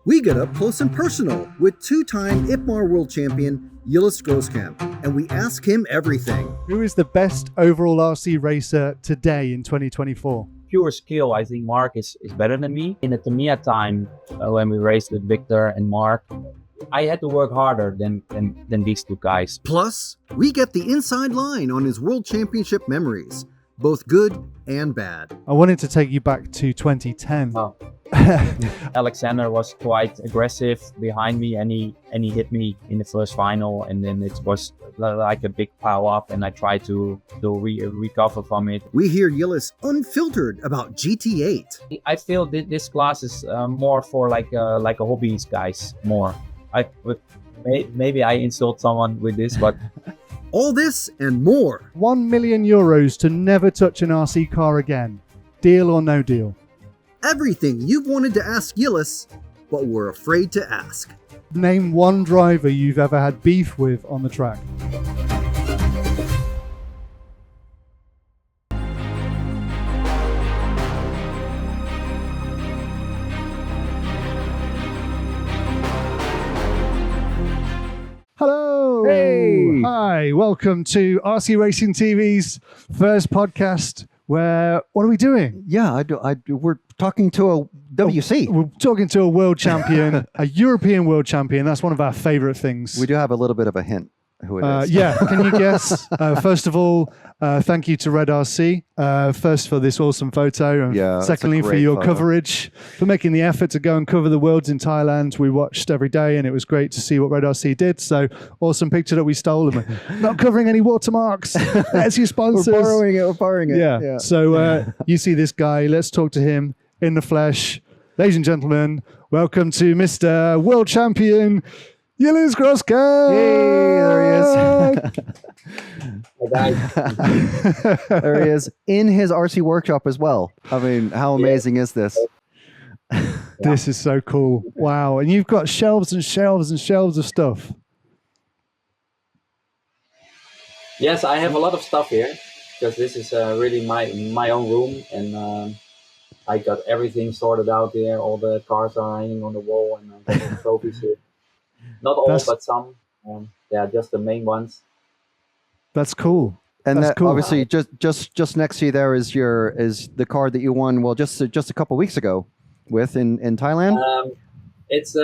We get up close and personal with two-time IPMAR World Champion Jilles Groskamp, and we ask him everything. Who is the best overall RC racer today in 2024? Pure skill, I think Mark is better than me. In the Tamiya time, when we raced with Victor and Mark, I had to work harder than these two guys. Plus, we get the inside line on his World Championship memories, both good and bad. I wanted to take you back to 2010. Oh. Alexander was quite aggressive behind me, and he hit me in the first final, and then it was like a big pile up, and I tried to recover from it. We hear Jilles unfiltered about GT8. I feel this class is more for like a hobbies guys more. Maybe I insult someone with this, but all this and more. €1 million to never touch an RC car again. Deal or no deal? Everything you've wanted to ask Jilles, but were afraid to ask. Name one driver you've ever had beef with on the track. Hello! Hey! Hi, welcome to RC Racing TV's first podcast. What are we doing? Yeah, we're talking to a WC. We're talking to a world champion, a European world champion. That's one of our favorite things. We do have a little bit of a hint who it is. Yeah, can you guess? First of all, thank you to Red RC, first for this awesome photo, and secondly for your coverage, for making the effort to go and cover the Worlds in Thailand. We watched every day, and it was great to see what Red RC did. So awesome picture that we stole. Not covering any watermarks. That's your sponsors. We're borrowing it. Yeah. So you see this guy. Let's talk to him in the flesh. Ladies and gentlemen, welcome to Mr. World Champion Jilles Groskamp. Hey, there he is. There he is in his RC workshop as well. I mean, how amazing is this? This is so cool. Wow. And you've got shelves and shelves and shelves of stuff. yes, I have a lot of stuff here because this is really my own room, and I got everything sorted out there. All the cars are hanging on the wall, and I got the trophies here. Not all, but some. Just the main ones. That's cool. And That's that cool. obviously just next to you there is the car that you won. Well, just a couple weeks ago, in Thailand. It's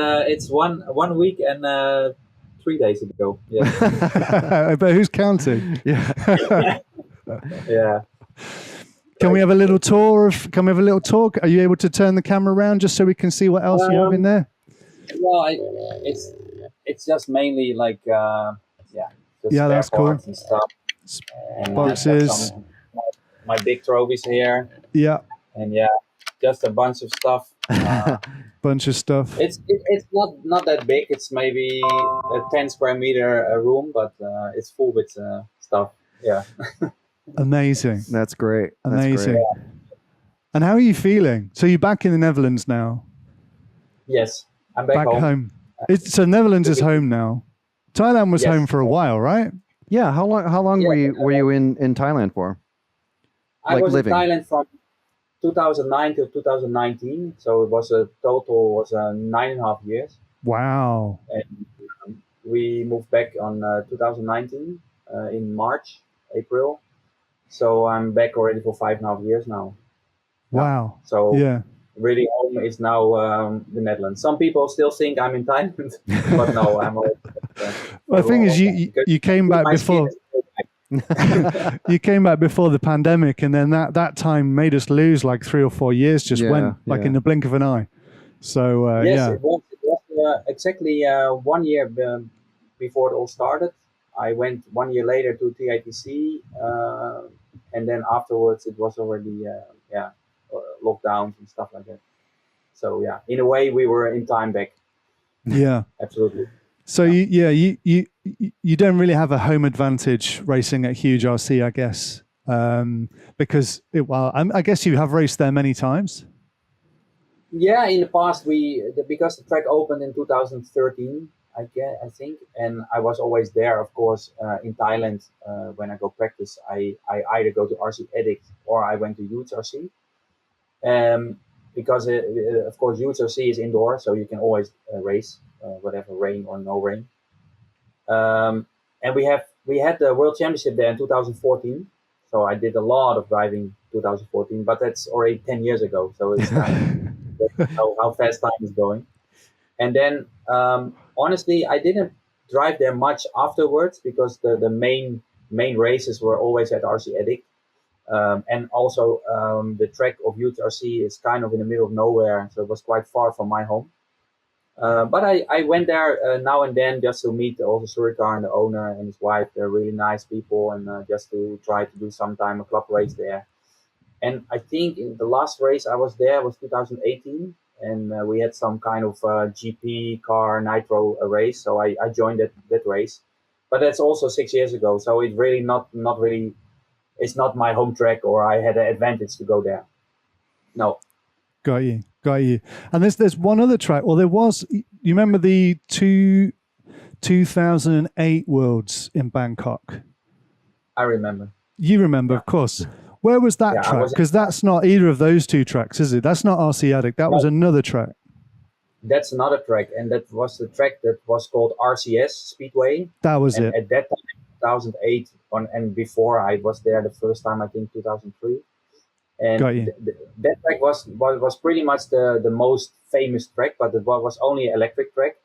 1 week and 3 days ago. Yeah. But who's counting? Yeah. Yeah. Can we have a little tour? Are you able to turn the camera around just so we can see what else you have in there? Well, it's just mainly like that's cool. And stuff. And Boxes. My big trophies here. Yeah. And just a bunch of stuff. Bunch of stuff. It's not that big. It's maybe a 10 square meter room, but it's full with stuff. Yeah. Amazing. That's great. Amazing. That's great. And how are you feeling? So you're back in the Netherlands now? Yes, I'm back home. So Netherlands is home now. Thailand was home for a while, right? Yeah. How long were you in Thailand for? I was in Thailand from 2009 to 2019, so it was a total 9.5 years. Wow. And we moved back on 2019 in April. So I'm back already for 5.5 years now. Wow. So really home is now the Netherlands. Some people still think I'm in Thailand, but no, I'm already. Well, the thing is, you came back before. You came back before the pandemic, and then that time made us lose like 3 or 4 years. Just went in the blink of an eye. So it was exactly 1 year before it all started. I went 1 year later to TITC, and then afterwards it was already lockdowns and stuff like that. So in a way we were in time back. Yeah, absolutely. So you don't really have a home advantage racing at Huge RC, I guess, because I guess you have raced there many times. Yeah, in the past because the track opened in 2013, I think, and I was always there, of course, in Thailand. When I go practice, I either go to RC Addict or I went to Huge RC. because of course UTRC is indoor, so you can always race, whatever rain or no rain. And we had the World Championship there in 2014. So I did a lot of driving 2014, but that's already 10 years ago. So it's how fast time is going. And then honestly, I didn't drive there much afterwards because the main races were always at RC Addict. And also the track of UTRC is kind of in the middle of nowhere, so it was quite far from my home. But I went there now and then just to meet also Suricar and the owner and his wife. They're really nice people, and just to try to do sometime a club race there. And I think in the last race I was there was 2018, and we had some kind of GP car nitro race, so I joined that race. But that's also 6 years ago, so it's really not really. It's not my home track, or I had an advantage to go there. No. Got you. And there's one other track. Well, there was. You remember the 2008 Worlds in Bangkok? I remember. You remember, of course. Where was that track? Because that's not either of those two tracks, is it? That's not RC Addict. That was another track. That's another track, and that was the track that was called RCS Speedway. That was it. At that time, 2008, and before I was there the first time, I think 2003. And that track was pretty much the most famous track, but it was only an electric track.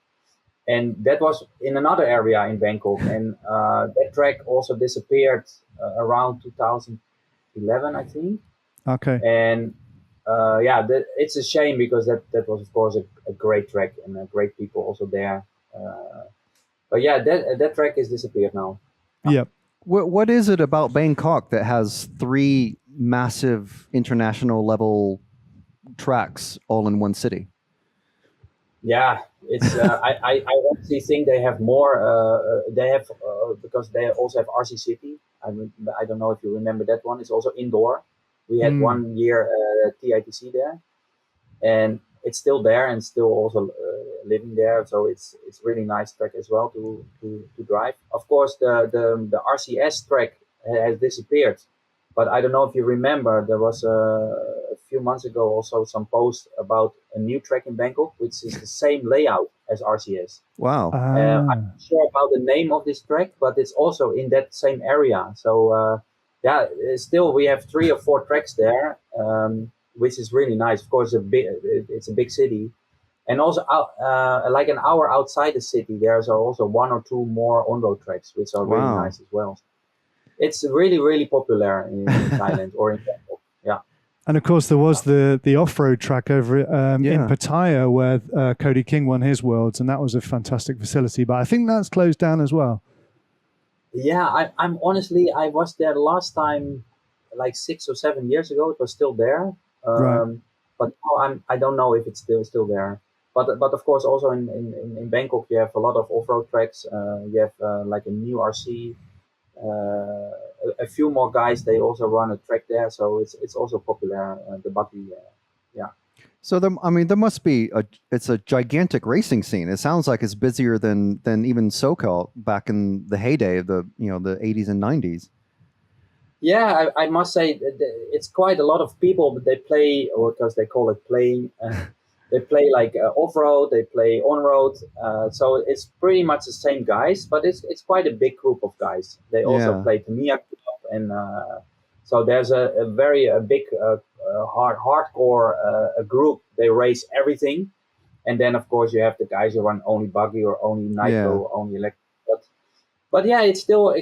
And that was in another area in Bangkok. And that track also disappeared around 2011, I think. Okay. And it's a shame because that was, of course, a great track and great people also there. But yeah, that track is disappeared now. Yep. What is it about Bangkok that has 3 massive international level tracks all in one city? Yeah, it's I honestly think they have more. They have because they also have RC City. I don't know if you remember that one. It's also indoor. We had 1 year TITC there, and it's still there and still also living there. So it's really nice track as well to drive. Of course, the RCS track has disappeared, but I don't know if you remember. There was a few months ago also some post about a new track in Bangkok, which is the same layout as RCS. Wow. I'm not sure about the name of this track, but it's also in that same area. So still we have 3 or 4 tracks there. Which is really nice. Of course, it's a big city, and also like an hour outside the city, there's also 1 or 2 more on-road tracks, which are really nice as well. It's really, really popular in Thailand or in Bangkok. Yeah. And of course, there was the off-road track over in Pattaya where Cody King won his Worlds, and that was a fantastic facility. But I think that's closed down as well. Yeah, I'm honestly, I was there last time, like 6 or 7 years ago. It was still there. Right. But now I don't know if it's still there. But of course also in Bangkok you have a lot of off-road tracks. You have like a new RC. A few more guys, they also run a track there, so it's also popular. The buggy, yeah. So there must be it's a gigantic racing scene. It sounds like it's busier than even SoCal back in the heyday of the 80s and 90s. Yeah, I must say it's quite a lot of people, but they play, or because they call it playing, they play like off-road, they play on-road. So it's pretty much the same guys, but it's quite a big group of guys. They also play Tamiya Club, and so there's a very big hardcore group. They race everything. And then, of course, you have the guys who run only buggy or only nitro, or only electric. But yeah, it's still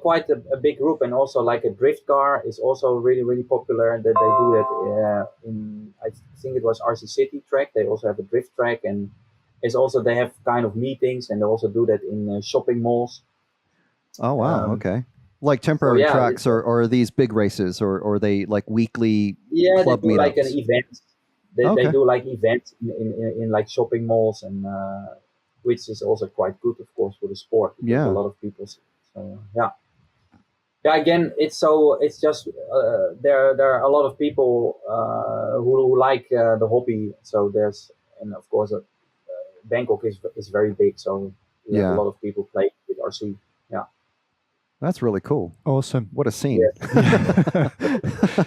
quite a big group, and also like a drift car is also really, really popular. That they do that in, I think it was RC City track. They also have a drift track, and it's also they have kind of meetings, and they also do that in shopping malls. Oh wow, okay. Like temporary tracks, or are these big races, or are they like weekly club they do meetups? like an event. They do like events in like shopping malls, and which is also quite good, of course, for the sport. Yeah, a lot of people. So yeah. Again, it's just there are a lot of people who like the hobby. So and of course, Bangkok is very big. So a lot of people play with RC. Yeah. That's really cool. Awesome. What a scene. Yes.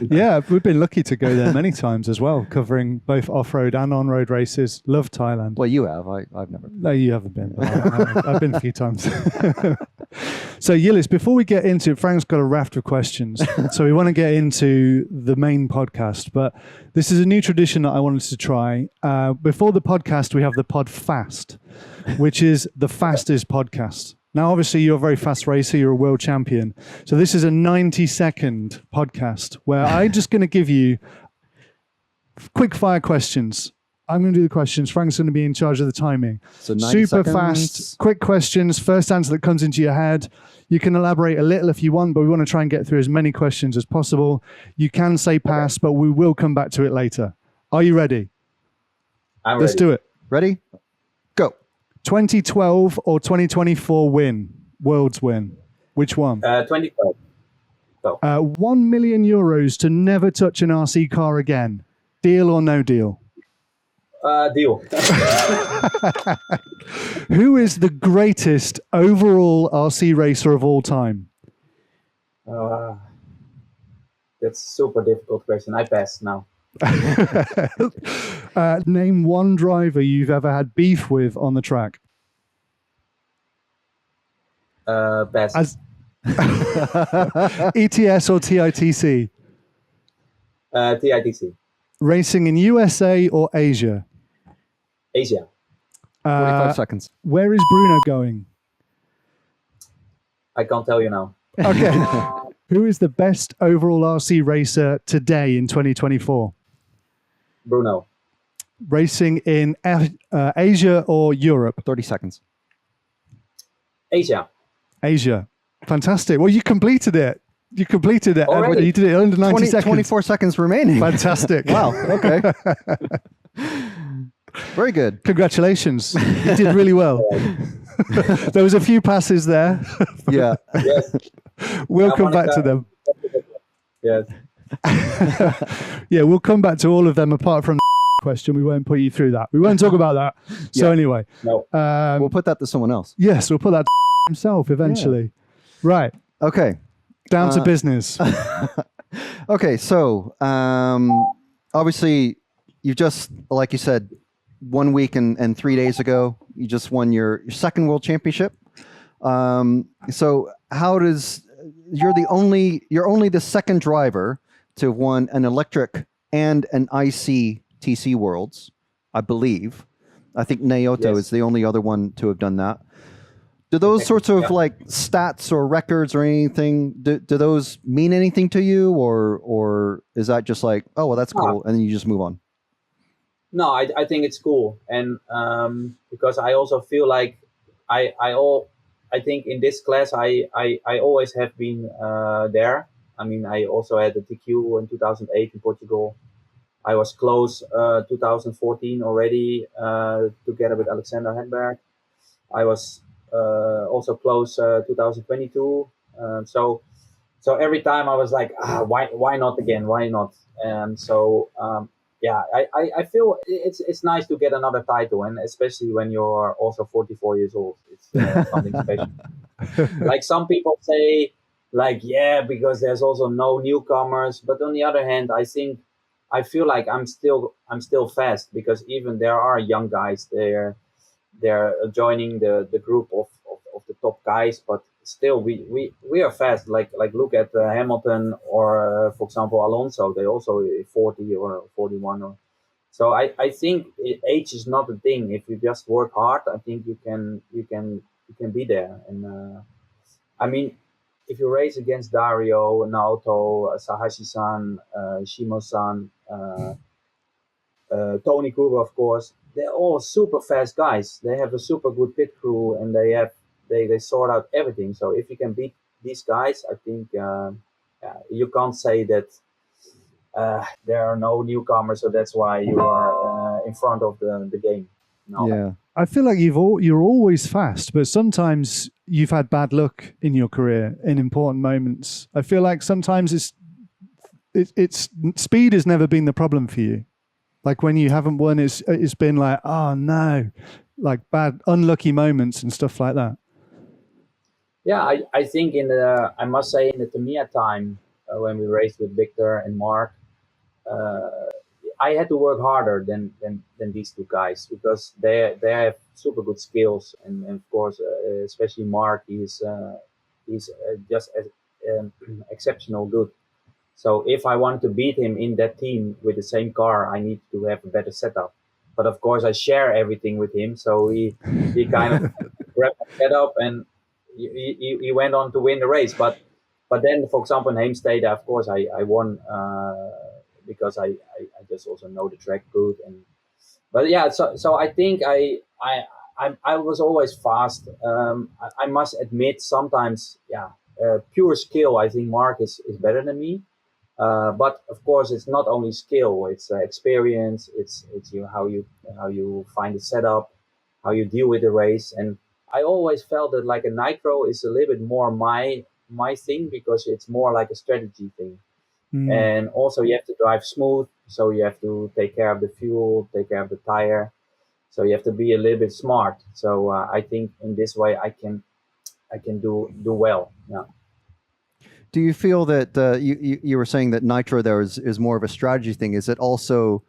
Yeah, we've been lucky to go there many times as well, covering both off-road and on-road races. Love Thailand. Well, you have. I've never been. No, you haven't been. But I've been a few times. So, Jilles, before we get into it, Frank's got a raft of questions. So we want to get into the main podcast. But this is a new tradition that I wanted to try. Before the podcast, we have the pod fast, which is the fastest podcast. Now, obviously, you're a very fast racer. You're a world champion. So this is a 90-second podcast where I'm just going to give you quick fire questions. I'm going to do the questions. Frank's going to be in charge of the timing. So 90 Super seconds. fast, quick questions. First answer that comes into your head. You can elaborate a little if you want, but we want to try and get through as many questions as possible. You can say pass, but we will come back to it later. Are you ready? I'm Let's ready. do it. Ready? Go. 2012 or 2024 win? World's win. Which one? 2012. 1 million euros to never touch an RC car again. Deal or no deal? Deal. Who is the greatest overall RC racer of all time? That's a super difficult question. I pass now. Name one driver you've ever had beef with on the track. Pass. ETS or TITC? TITC. Racing in USA or Asia? Asia. 45 seconds. Where is Bruno going? I can't tell you now. Okay. Who is the best overall RC racer today in 2024? Bruno. Racing in Asia or Europe? 30 seconds. Asia. Asia. Fantastic. Well, you completed it. You completed it. Already? You did it under 90 seconds. 24 seconds remaining. Fantastic. Wow. Okay. Very good. Congratulations. You did really well. There was a few passes there. Yeah. Yes. We'll come back to them. Yes. Yeah, we'll come back to all of them apart from the question. We won't put you through that. We won't talk about that. So Yeah. anyway. No. Um, We'll put that to someone else. yes, we'll put that to himself eventually. Right. Okay. Down to business. Okay. So, obviously, you just, like you said, 1 week and 3 days ago, you just won your second world championship. So how does, you're only the second driver to have won an electric and an IC TC Worlds, I believe. I think Naoto Yes. is the only other one to have done that. Do those sorts of Yeah. like stats or records or anything, do those mean anything to you, or is that just like, oh, well, that's cool, and then you just move on? No, I think it's cool, and because I also feel like I think in this class I always have been there. I mean, I also had the TQ in 2008 in Portugal. I was close 2014 already together with Alexander Hedberg. I was also close 2022. So every time I was like, why not again? Why not? And so. Yeah, I feel it's nice to get another title, and especially when you're also 44 years old, it's something special. Like some people say, like, yeah, because there's also no newcomers. But on the other hand, I feel like I'm still fast, because even there are young guys there. They're joining the group of the top guys, but still we are fast. Like look at Hamilton or for example Alonso. They also 40 or 41. Or so I think age is not a thing. If you just work hard, I think you can be there. And I mean, if you race against Dario, Naoto, Sahashi-san, Shimo-san, Tony Kruger, of course, they're all super fast guys. They have a super good pit crew, and they sort out everything. So if you can beat these guys, I think you can't say that there are no newcomers, so that's why you are in front of the game. No. Yeah. I feel like you're always fast, but sometimes you've had bad luck in your career in important moments. I feel like sometimes it's speed has never been the problem for you. Like when you haven't won, it's been like, oh no, like bad, unlucky moments and stuff like that. Yeah, I think I must say in the Tamiya time, when we raced with Victor and Mark, uh, I had to work harder than these two guys because they have super good skills, and of course, especially Mark, he's just as exceptional good. So if I want to beat him in that team with the same car, I need to have a better setup. But of course, I share everything with him, so he kind of grabbed my setup and he went on to win the race. But then, for example, in Heemstede, of course, I won because I just also know the track good. And but yeah, so I think I was always fast. I must admit sometimes, yeah, pure skill. I think Mark is better than me. But of course, it's not only skill; it's experience. It's how you find the setup, how you deal with the race. And I always felt that like a nitro is a little bit more my thing because it's more like a strategy thing. Mm. And also, you have to drive smooth, so you have to take care of the fuel, take care of the tire. So you have to be a little bit smart. So I think in this way I can do well. Yeah. Do you feel that you were saying that nitro there is more of a strategy thing? Is it also?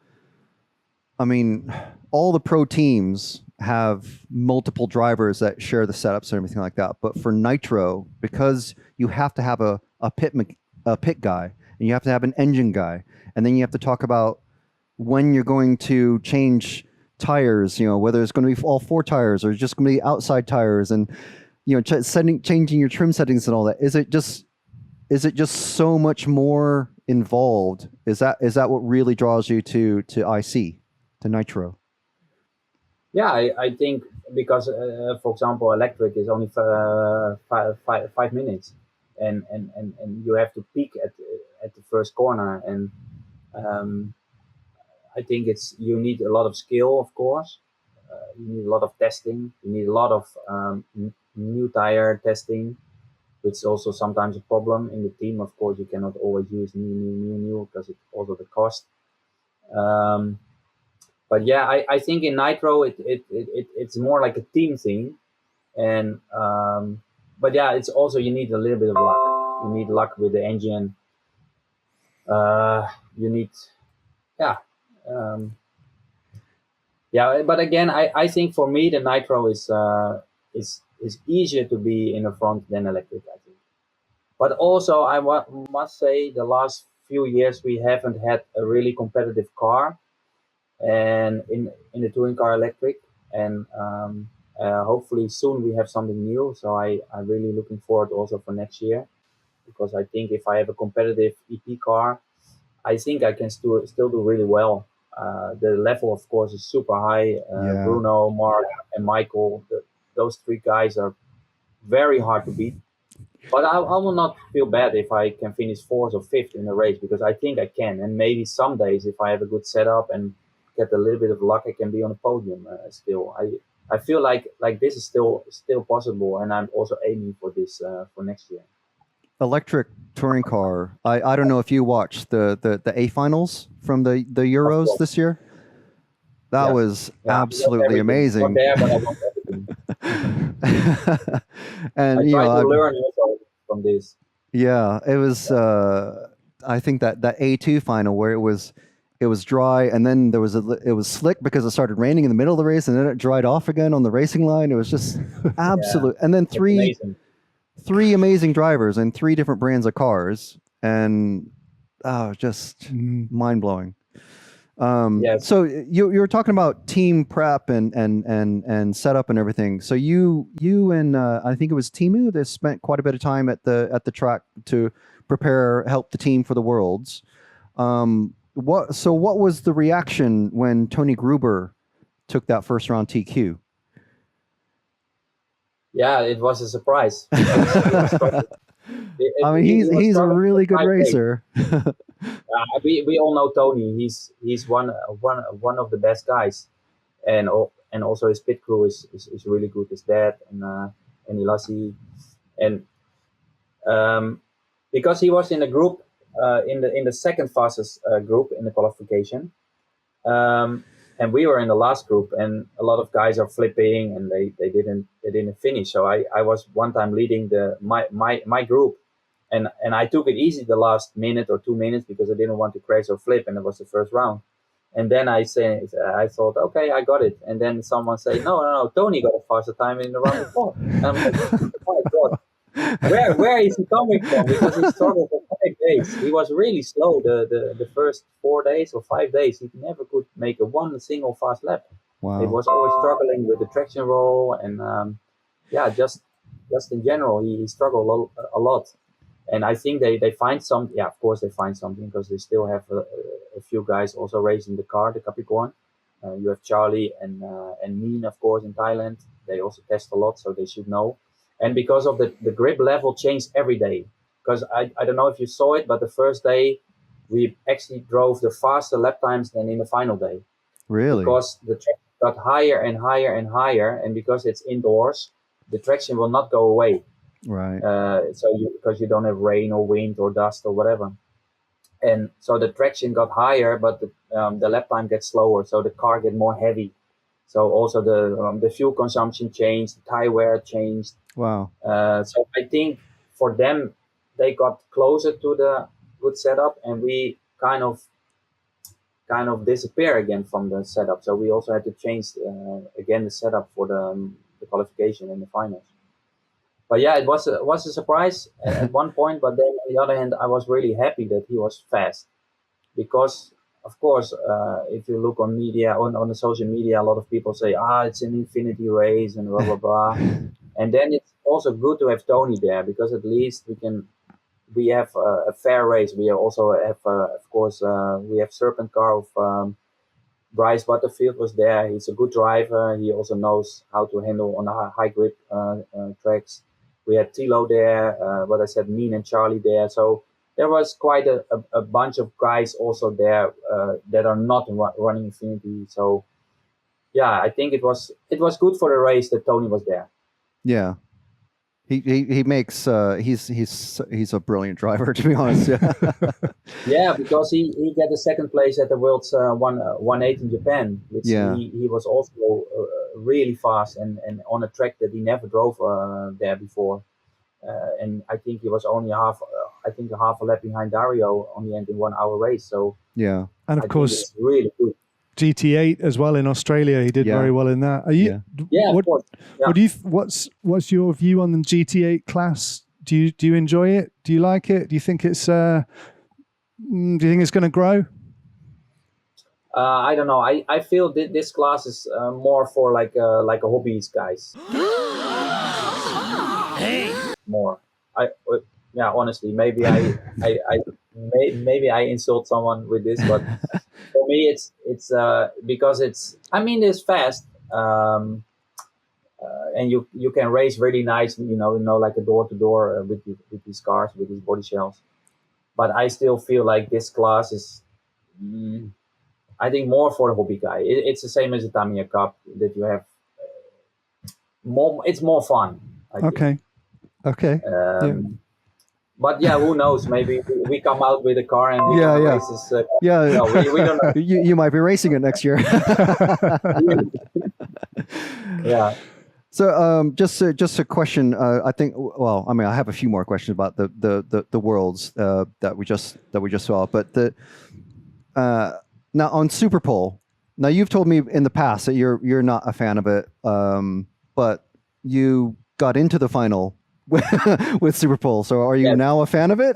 I mean, all the pro teams have multiple drivers that share the setups and everything like that. But for nitro, because you have to have a pit guy, and you have to have an engine guy, and then you have to talk about when you're going to change tires. You know, whether it's going to be all four tires or just going to be outside tires, and you know, changing your trim settings and all that. Is it just so much more involved? Is that what really draws you to IC, to nitro? Yeah, I think because, for example, electric is only 5 minutes, and you have to peak at the first corner, and um, I think you need a lot of skill, of course. You need a lot of testing. You need a lot of new tire testing, which is also sometimes a problem in the team. Of course, you cannot always use new because it's also the cost. Um, but yeah, I think in nitro it's more like a team thing, and but yeah, it's also you need a little bit of luck. You need luck with the engine. You need yeah. Um, yeah, but again, I think for me the nitro is easier to be in the front than electric. I think, but also must say the last few years we haven't had a really competitive car, and in the touring car electric, and hopefully soon we have something new. So I'm really looking forward also for next year because I think if I have a competitive EP car, I think I can still do really well. The level, of course, is super high. Yeah. Bruno, Mark, and Michael, those three guys are very hard to beat. But I will not feel bad if I can finish fourth or fifth in a race because I think I can. And maybe some days, if I have a good setup and get a little bit of luck, I can be on the podium still. I feel like this is still possible, and I'm also aiming for this for next year. Electric touring car. I don't know if you watched the A finals from the Euros this year. That Yes. was Yeah, absolutely amazing. Not there, but I want everything. And I try to learn also from this. yeah, it was. I think that A2 final where it was dry, and then it was slick because it started raining in the middle of the race, and then it dried off again on the racing line. It was just absolute. And then three amazing drivers and three different brands of cars, and just mind blowing. Yes. So you were talking about team prep and setup and everything. So you and I think it was Timu that spent quite a bit of time at the track to help the team for the Worlds. What was the reaction when Tony Gruber took that first round TQ? Yeah, it was a surprise. I mean, he's a really good racer. We all know Tony. He's one of the best guys, and also his pit crew is really good. His dad and Ilassi, and because he was in a group in the second fastest group in the qualification. and we were in the last group, and a lot of guys are flipping, and they didn't finish. So I was one time leading my group, and I took it easy the last minute or 2 minutes because I didn't want to crash or flip, and it was the first round. And then I thought, okay, I got it. And then someone said, no, Tony got a faster time in the round before. And I'm like, oh my God. Where is he coming from? Because he struggled for 5 days. He was really slow the first 4 days or 5 days. He never could make one single fast lap. Wow. He was always struggling with the traction roll, and just in general, he struggled a lot. And I think they find some. Yeah, of course they find something, because they still have a few guys also racing the car, the Capricorn. You have Charlie and Meen, of course, in Thailand. They also test a lot, so they should know. And because of the grip level changed every day. Because I don't know if you saw it, but the first day we actually drove the faster lap times than in the final day. Really? Because the traction got higher and higher and higher, and because it's indoors, the traction will not go away. Right. Because you don't have rain or wind or dust or whatever. And so the traction got higher, but the lap time gets slower, so the car get more heavy. So also the fuel consumption changed, the tire wear changed. Wow. So I think for them, they got closer to the good setup, and we kind of disappear again from the setup. So we also had to change again the setup for the qualification and the finals. But yeah, it was a surprise at one point. But then on the other hand, I was really happy that he was fast, because of course, if you look on media, on the social media, a lot of people say, it's an infinity race and blah, blah, blah. And then it's also good to have Tony there, because at least we have a fair race. We also have, of course, we have Serpent car of Bryce Butterfield was there. He's a good driver. He also knows how to handle on the high grip tracks. We had Tilo there, what I said, Meen and Charlie there. So there was quite a bunch of guys also there that are not running Infinity. So yeah, I think it was good for the race that Tony was there. Yeah, he makes he's a brilliant driver, to be honest. Yeah, yeah, because he got the second place at the World's 1/8 in Japan, which he was also really fast and on a track that he never drove there before. And I think he was only half a lap behind Dario on the end in 1 hour race. So yeah, and of course, it's really good. GT8 as well in Australia. He did very well in that. Are you? Yeah, of course. Yeah. What do you? What's your view on the GT8 class? Do you enjoy it? Do you like it? Do you think it's? Do you think it's going to grow? I don't know. I feel this class is more for like a hobbyist guys. More. Honestly, maybe maybe I insult someone with this, but for me it's because it's fast, and you can race really nice, like a door to door with these cars, with these body shells. But I still feel like this class is, I think, more for the hobby guy. It's the same as the Tamiya Cup, that you have more. It's more fun. Okay. But yeah, who knows? Maybe we come out with a car and races. We don't know. You might be racing it next year. Yeah. So just a question. I think. Well, I have a few more questions about the worlds that we just saw. But now on Superpole. Now you've told me in the past that you're not a fan of it, but you got into the final with Superpole. So are you now a fan of it?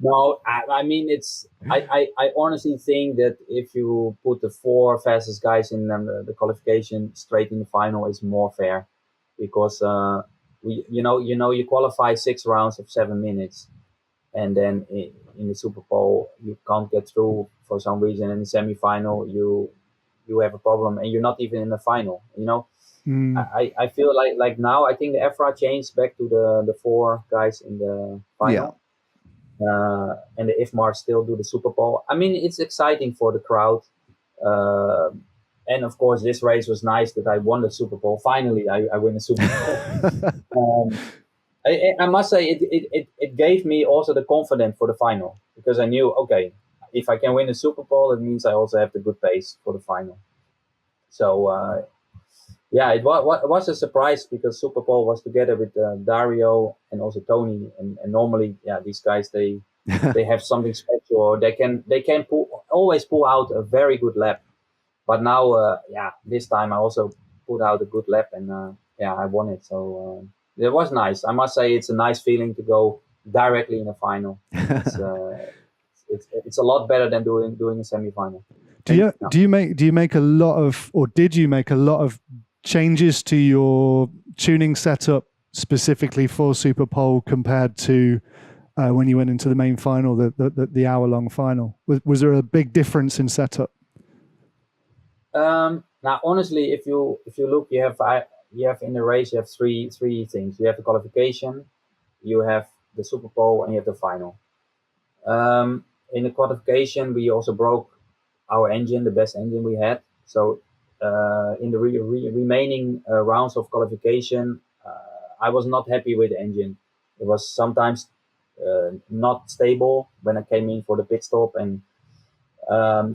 No, I honestly think that if you put the 4 fastest guys in the qualification straight in the final is more fair, because you qualify 6 rounds of 7 minutes, and then in the Superpole you can't get through for some reason. In the semi-final you have a problem, and you're not even in the final. I feel like now I think the EFRA changed back to the 4 guys in the final. And the IFMAR still do the Superpole. It's exciting for the crowd. And of course, this race was nice that I won the Superpole. Finally, I win the Superpole. I must say it gave me also the confidence for the final, because I knew, okay, if I can win the Super Bowl, it means I also have the good pace for the final. So yeah, it was a surprise because Super Bowl was together with Dario and also Tony, and normally, yeah, these guys they have something special, or they can always pull out a very good lap. But now, yeah, this time I also put out a good lap, and yeah, I won it. So it was nice. I must say, it's a nice feeling to go directly in a final. It's a lot better than doing a semi-final. Do you make a lot of, or did you make a lot of changes to your tuning setup specifically for Super Bowl compared to when you went into the main final, the hour-long final? Was there a big difference in setup? Now, honestly, if you look, you have in the race, you have three things. You have the qualification, you have the Super Bowl, and you have the final. In the qualification, we also broke our engine, the best engine we had. So in the remaining rounds of qualification, I was not happy with the engine. It was sometimes not stable when I came in for the pit stop, and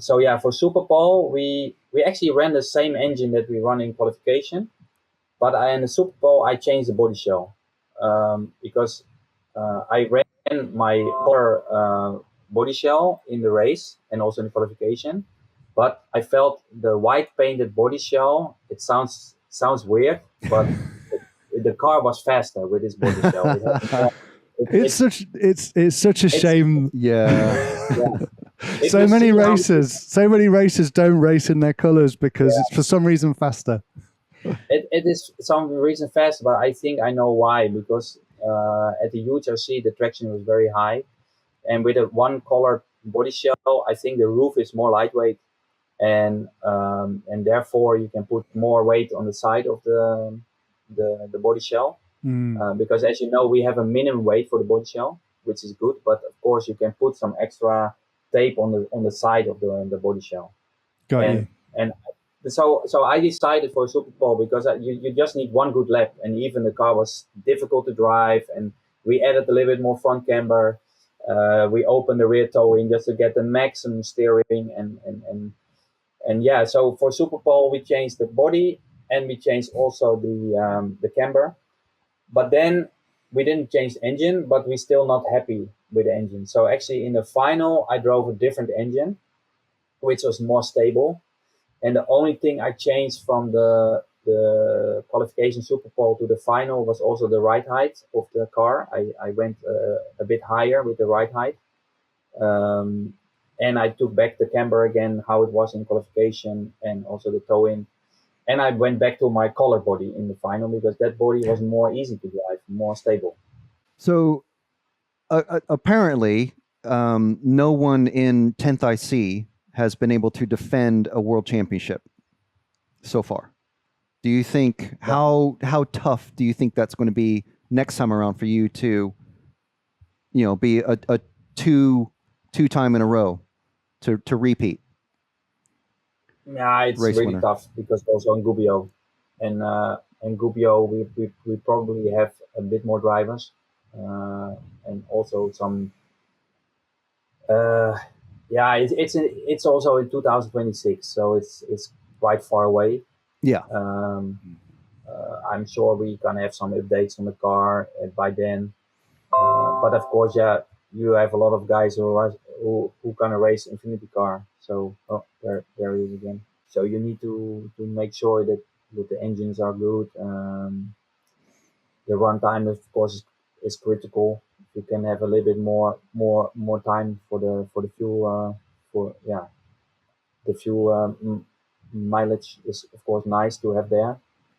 so yeah, for Super Bowl, we actually ran the same engine that we run in qualification, but in the Super Bowl I changed the body shell because I ran my other body shell in the race and also in qualification, but I felt the white painted body shell. It sounds weird, but the car was faster with this body shell. It's such a shame. Yeah. So many racers don't race in their colors because it's for some reason faster. It is some reason faster, but I think I know why. Because at the UHRC the traction was very high, and with a one color body shell, I think the roof is more lightweight, and therefore you can put more weight on the side of the body shell. Because as you know, we have a minimum weight for the body shell, which is good, but of course you can put some extra tape on the side of the body shell. And so I decided for Super Bowl because you just need one good lap, and even the car was difficult to drive, and we added a little bit more front camber. We opened the rear towing just to get the maximum steering, and yeah. So for Super Bowl we changed the body and we changed also the camber. But then we didn't change the engine, but we're still not happy with the engine. So actually in the final, I drove a different engine, which was more stable. And the only thing I changed from the qualification Super Bowl to the final was also the ride height of the car. I went a bit higher with the ride height. And I took back the camber again, how it was in qualification, and also the toe-in. And I went back to my color body in the final because that body was more easy to drive, more stable. So apparently, no one in 10th IC has been able to defend a world championship so far. Do you think how tough do you think that's going to be next time around for you to, be a two time in a row to repeat? Yeah, it's really tough because also in Gubbio, and Gubbio we probably have a bit more drivers, and also some. Yeah, it's also in 2026, so it's quite far away. Yeah. I'm sure we can have some updates on the car by then, but of course, yeah, you have a lot of guys who gonna race Infinity car. So there he is again. So you need to make sure that the engines are good. The runtime, of course, is critical. You can have a little bit more time for the fuel. The fuel mileage is of course nice to have there.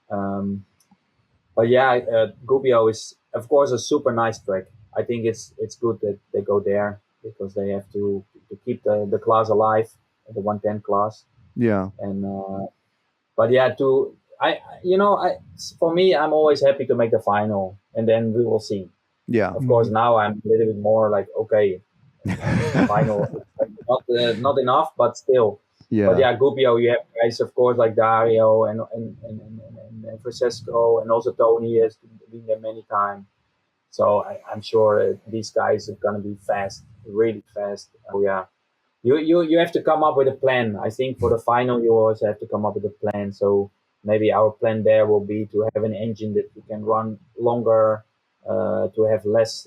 But yeah, Gubbio is of course a super nice track. I think it's good that they go there because they have to keep the class alive, the 110 class. Yeah. And but yeah, for me, I'm always happy to make the final, and then we will see. Yeah. Of course, now I'm a little bit more like, okay, final, not enough, but still. Yeah. But yeah, Gubbio, you have guys, of course, like Dario and Francesco, and also Tony has been there many times. So I'm sure these guys are gonna be fast, really fast. Yeah. you have to come up with a plan. I think for the final, you always have to come up with a plan. So maybe our plan there will be to have an engine that you can run longer, to have less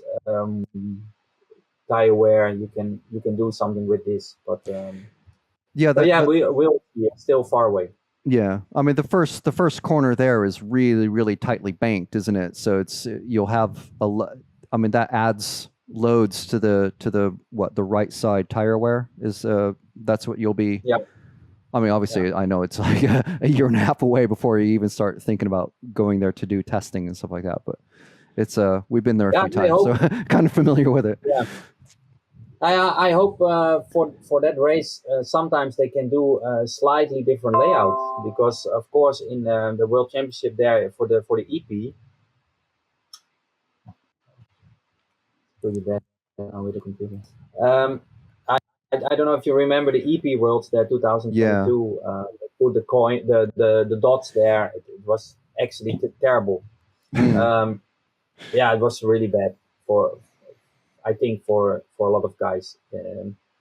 tire wear. You can do something with this, but we'll see. It's still far away. Yeah, I mean the first corner there is really tightly banked, isn't it? So you'll have I mean that adds loads to the the right side tire wear is that's what you'll be. Yep. I mean, obviously, I know it's like a year and a half away before you even start thinking about going there to do testing and stuff like that. But it's we've been there a few times, so kind of familiar with it. Yeah. I hope for that race sometimes they can do a slightly different layout, because of course in the World Championship there for the EP. Pretty bad with the computer. I don't know if you remember the EP Worlds there 2022. Yeah. Put the coin the dots there. It was actually terrible. Yeah, it was really bad I think for a lot of guys.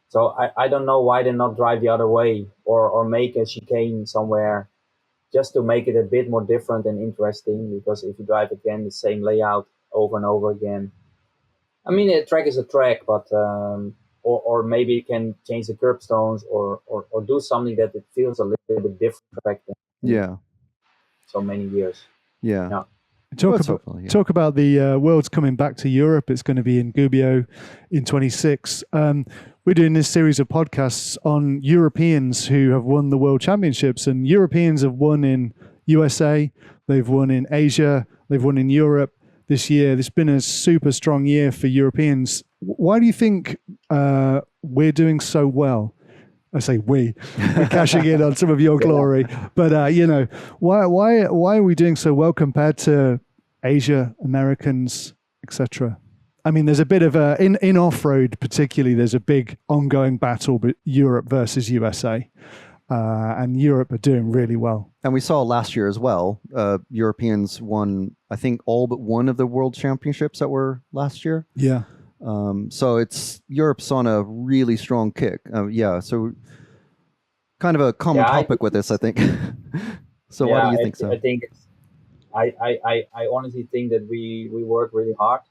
So I don't know why they not drive the other way or make a chicane somewhere just to make it a bit more different and interesting. Because if you drive again the same layout over and over again, I mean, a track is a track, but or maybe you can change the curbstones or do something that it feels a little bit different track than so many years. Yeah. Talk about the Worlds coming back to Europe. It's going to be in Gubbio in 26. We're doing this series of podcasts on Europeans who have won the World Championships, and Europeans have won in USA, they've won in Asia, they've won in Europe this year. It's been a super strong year for Europeans. Why do you think we're doing so well? I say we're cashing in on some of your glory, but why are we doing so well compared to Asia, Americans, etc.? I mean, there's a bit of in off-road particularly, there's a big ongoing battle, but Europe versus USA, and Europe are doing really well. And we saw last year as well, Europeans won, I think, all but one of the World Championships that were last year. Yeah. So Europe's on a really strong kick. So kind of a common topic with this, I think. So why do you think so? I think I honestly think that we work really hard.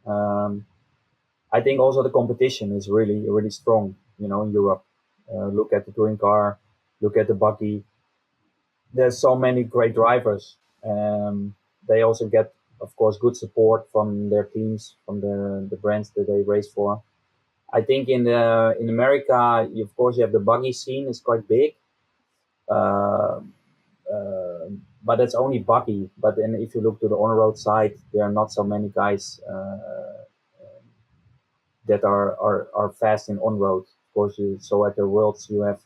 I think also the competition is really strong, in Europe. Look at the touring car, look at the buggy. There's so many great drivers. They also get, of course, good support from their teams, from the brands that they race for. I think in America, of course, you have the buggy scene. It's quite big, but it's only buggy. But then if you look to the on-road side, there are not so many guys that are fast in on-road. Of course, so at the Worlds, you have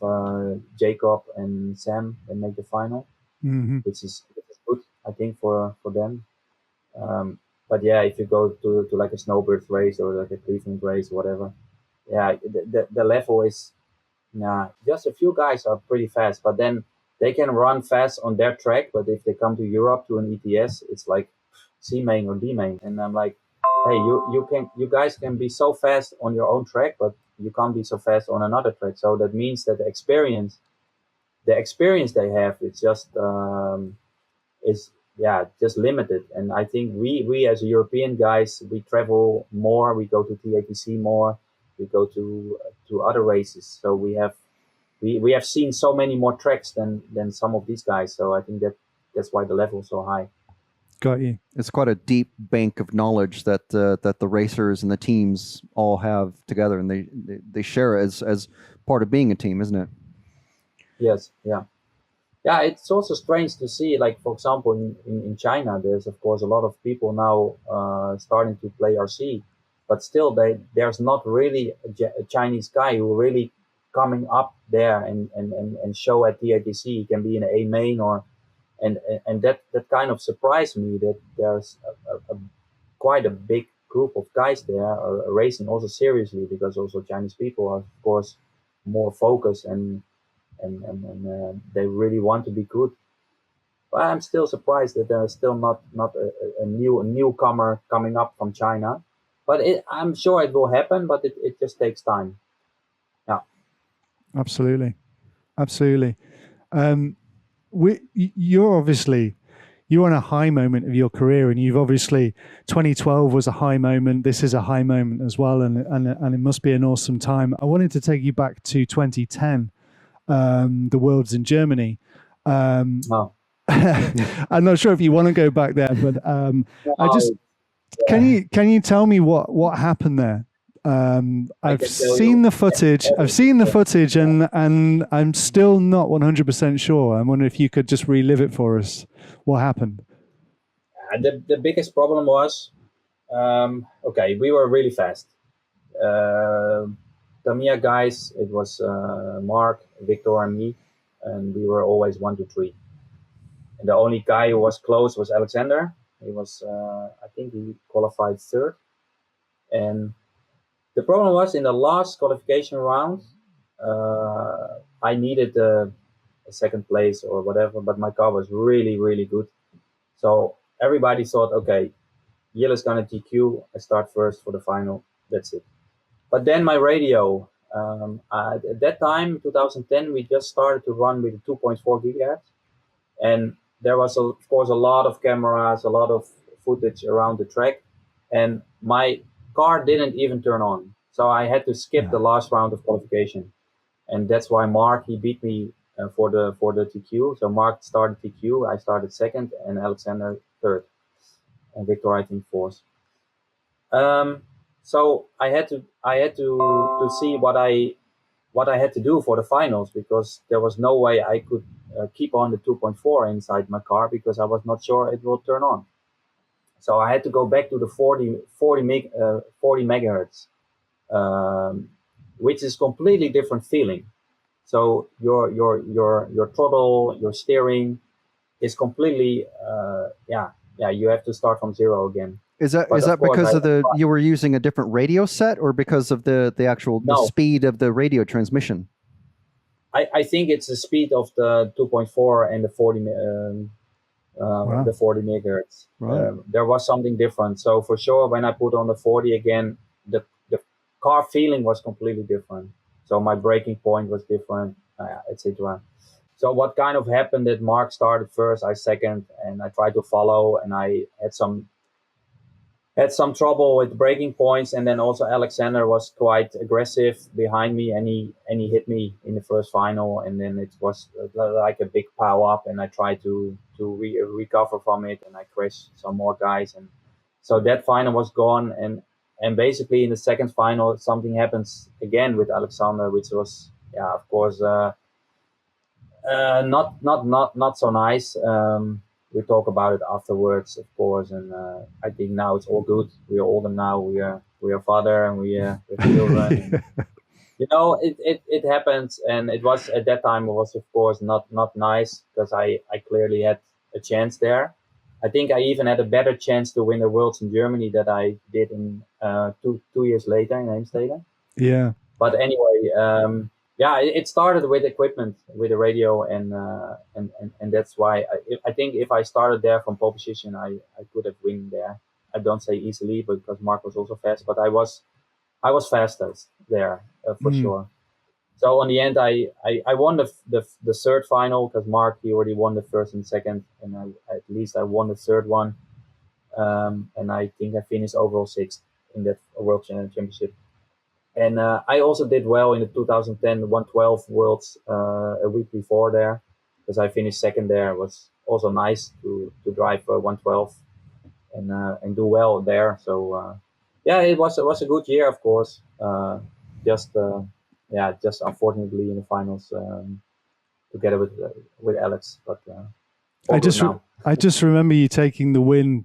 Jacob and Sam that make the final, which is good, I think, for them. But yeah, if you go to like a Snowbird race or like a Cleveland race or whatever, the level is, just a few guys are pretty fast, but then they can run fast on their track. But if they come to Europe to an ETS, it's like C main or D main, and I'm like, hey, you guys can be so fast on your own track, but you can't be so fast on another track. So that means that the experience they have, it's just just limited. And I think we as European guys, we travel more, we go to TATC more, we go to other races. So we have seen so many more tracks than some of these guys. So I think that's why the level is so high. Got you. It's quite a deep bank of knowledge that the racers and the teams all have together, and they share it as part of being a team, isn't it? Yes. Yeah. Yeah, it's also strange to see, like, for example, in China, there's, of course, a lot of people now starting to play RC, but still there's not really a Chinese guy who really coming up there and show at TATC. He can be in an A main and that kind of surprised me that there's quite a big group of guys there racing also seriously, because also Chinese people are, of course, more focused and they really want to be good. But I'm still surprised that there's still not a newcomer coming up from China. But I'm sure it will happen, but it just takes time. Yeah. Absolutely. You're on a high moment of your career, and you've obviously 2012 was a high moment. This is a high moment as well, and it must be an awesome time. I wanted to take you back to 2010, the Worlds in Germany. Wow. I'm not sure if you want to go back there, but can you tell me what happened there? I've seen the footage. And I'm still not 100% sure. I wonder if you could just relive it for us. What happened? The biggest problem was, we were really fast. The Mia guys, it was Mark, Victor, and me, and we were always 1, 2, 3. And the only guy who was close was Alexander. He was, I think he qualified 3rd. And the problem was in the last qualification round, I needed a 2nd place or whatever, but my car was really, really good. So everybody thought, okay, Jilles is going to TQ, I start 1st for the final, that's it. But then my radio, at that time, 2010, we just started to run with 2.4 gigahertz. And there was, of course, a lot of cameras, a lot of footage around the track. And my car didn't even turn on. So I had to skip the last round of qualification. And that's why Mark, he beat me for the TQ. So Mark started TQ, I started 2nd, and Alexander 3rd. And Victor, I think, 4th. So I had to see what I had to do for the finals, because there was no way I could keep on the 2.4 inside my car, because I was not sure it will turn on. So I had to go back to the 40 megahertz, which is completely different feeling. So your throttle, your steering is completely you have to start from 0 again. Is that because you were using a different radio set, or because of the speed of the radio transmission? I think it's the speed of the 2.4 and the 40 the 40 megahertz. Right. There was something different. So for sure, when I put on the 40 again, the car feeling was completely different. So my braking point was different, etc. So what kind of happened that Mark started 1st, I 2nd, and I tried to follow, and I had some trouble with breaking points, and then also Alexander was quite aggressive behind me, and he hit me in the 1st final, and then it was like a big pile up, and I tried to recover from it, and I crashed some more guys, and so that final was gone, and basically in the 2nd final something happens again with Alexander, which was of course not so nice. We talk about it afterwards, of course, and I think now it's all good. We are older now. We are father, and we have children. It happens, and it was at that time. It was, of course, not nice, because I clearly had a chance there. I think I even had a better chance to win the Worlds in Germany that I did in 2 years later in Heemstede. Yeah. But anyway. It started with equipment, with the radio, and that's why I think if I started there from pole position, I could have won there. I don't say easily, because Mark was also fast, but I was fastest there for sure. So in the end, I won the 3rd final, because Mark, he already won the 1st and 2nd, and at least I won the 3rd one, and I think I finished overall 6th in that World Championship. And I also did well in the 2010 112 Worlds a week before there, because I finished 2nd there. It was also nice to drive 112 and do well there. So it was a good year, of course. Just unfortunately in the finals together with Alex. But I just remember you taking the win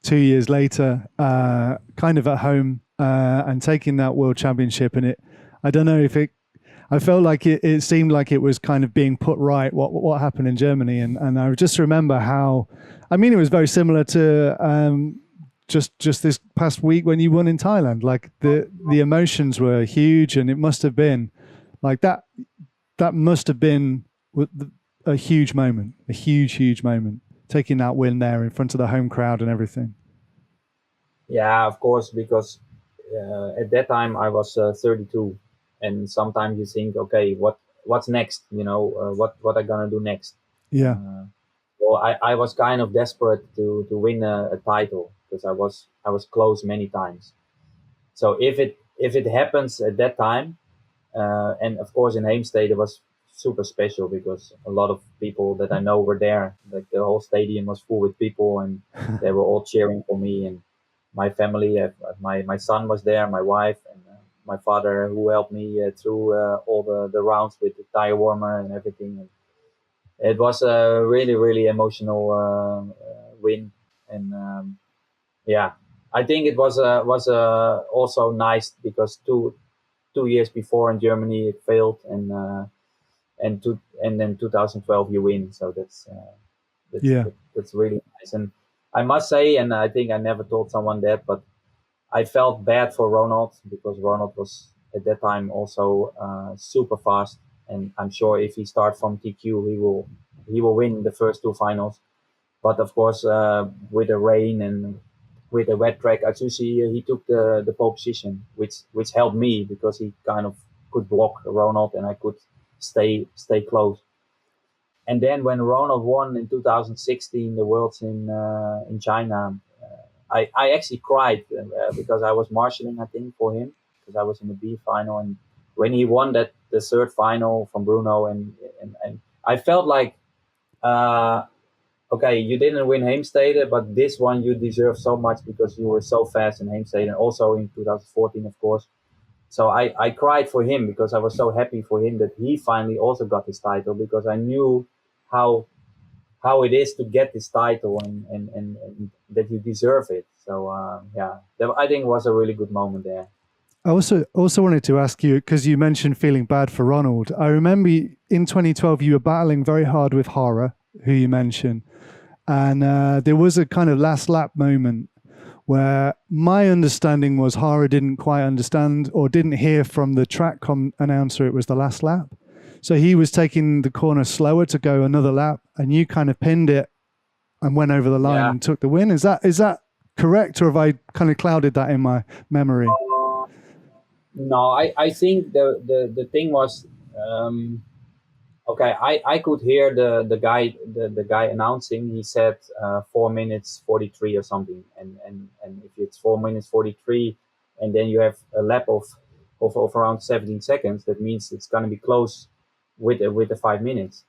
2 years later, kind of at home. And taking that World Championship, and I don't know if I felt like it seemed like it was kind of being put right, what happened in Germany, and I just remember how, it was very similar to just this past week when you won in Thailand. Like the emotions were huge, and it must have been like that must have been a huge moment, a huge moment, taking that win there in front of the home crowd and everything. Yeah, of course, because at that time I was 32, and sometimes you think, okay, what what's next, what I'm gonna do next. Yeah. Well, I was kind of desperate to win a title, because I was close many times. So if it happens at that time, and of course in Heemstede it was super special, because a lot of people that I know were there. Like the whole stadium was full with people, and they were all cheering for me. And my family, my son was there, my wife, and my father, who helped me through all the rounds with the tire warmer and everything. And it was a really, really emotional win. And yeah, I think it was also nice, because two years before in Germany it failed, and then 2012 you win. So that's really nice. And I must say, and I think I never told someone that, but I felt bad for Ronald, because Ronald was at that time also super fast, and I'm sure if he starts from TQ he will win the first two finals. But of course, with the rain and with the wet track, Atsushi, he took the pole position, which helped me, because he kind of could block Ronald and I could stay close. And then when Ronald won in 2016 the Worlds in China, I actually cried because I was marshalling, I think, for him, because I was in the B final. And when he won the third final from Bruno, and I felt like, okay, you didn't win Heemstede, but this one you deserve so much, because you were so fast in Heemstede, and also in 2014, of course. So I cried for him, because I was so happy for him that he finally also got his title, because I knew how it is to get this title, and that you deserve it. So I think it was a really good moment there. I also wanted to ask you, because you mentioned feeling bad for Ronald. I remember in 2012 you were battling very hard with Hara, who you mentioned, and there was a kind of last lap moment where my understanding was Hara didn't quite understand or didn't hear from the track announcer it was the last lap. So he was taking the corner slower to go another lap, and you kind of pinned it and went over the line and took the win. Is that correct, or have I kind of clouded that in my memory? No, I think the thing was, okay, I could hear the guy announcing. He said 4 minutes 43 or something, and if it's 4 minutes 43, and then you have a lap of around 17 seconds, that means it's going to be close with the 5 minutes.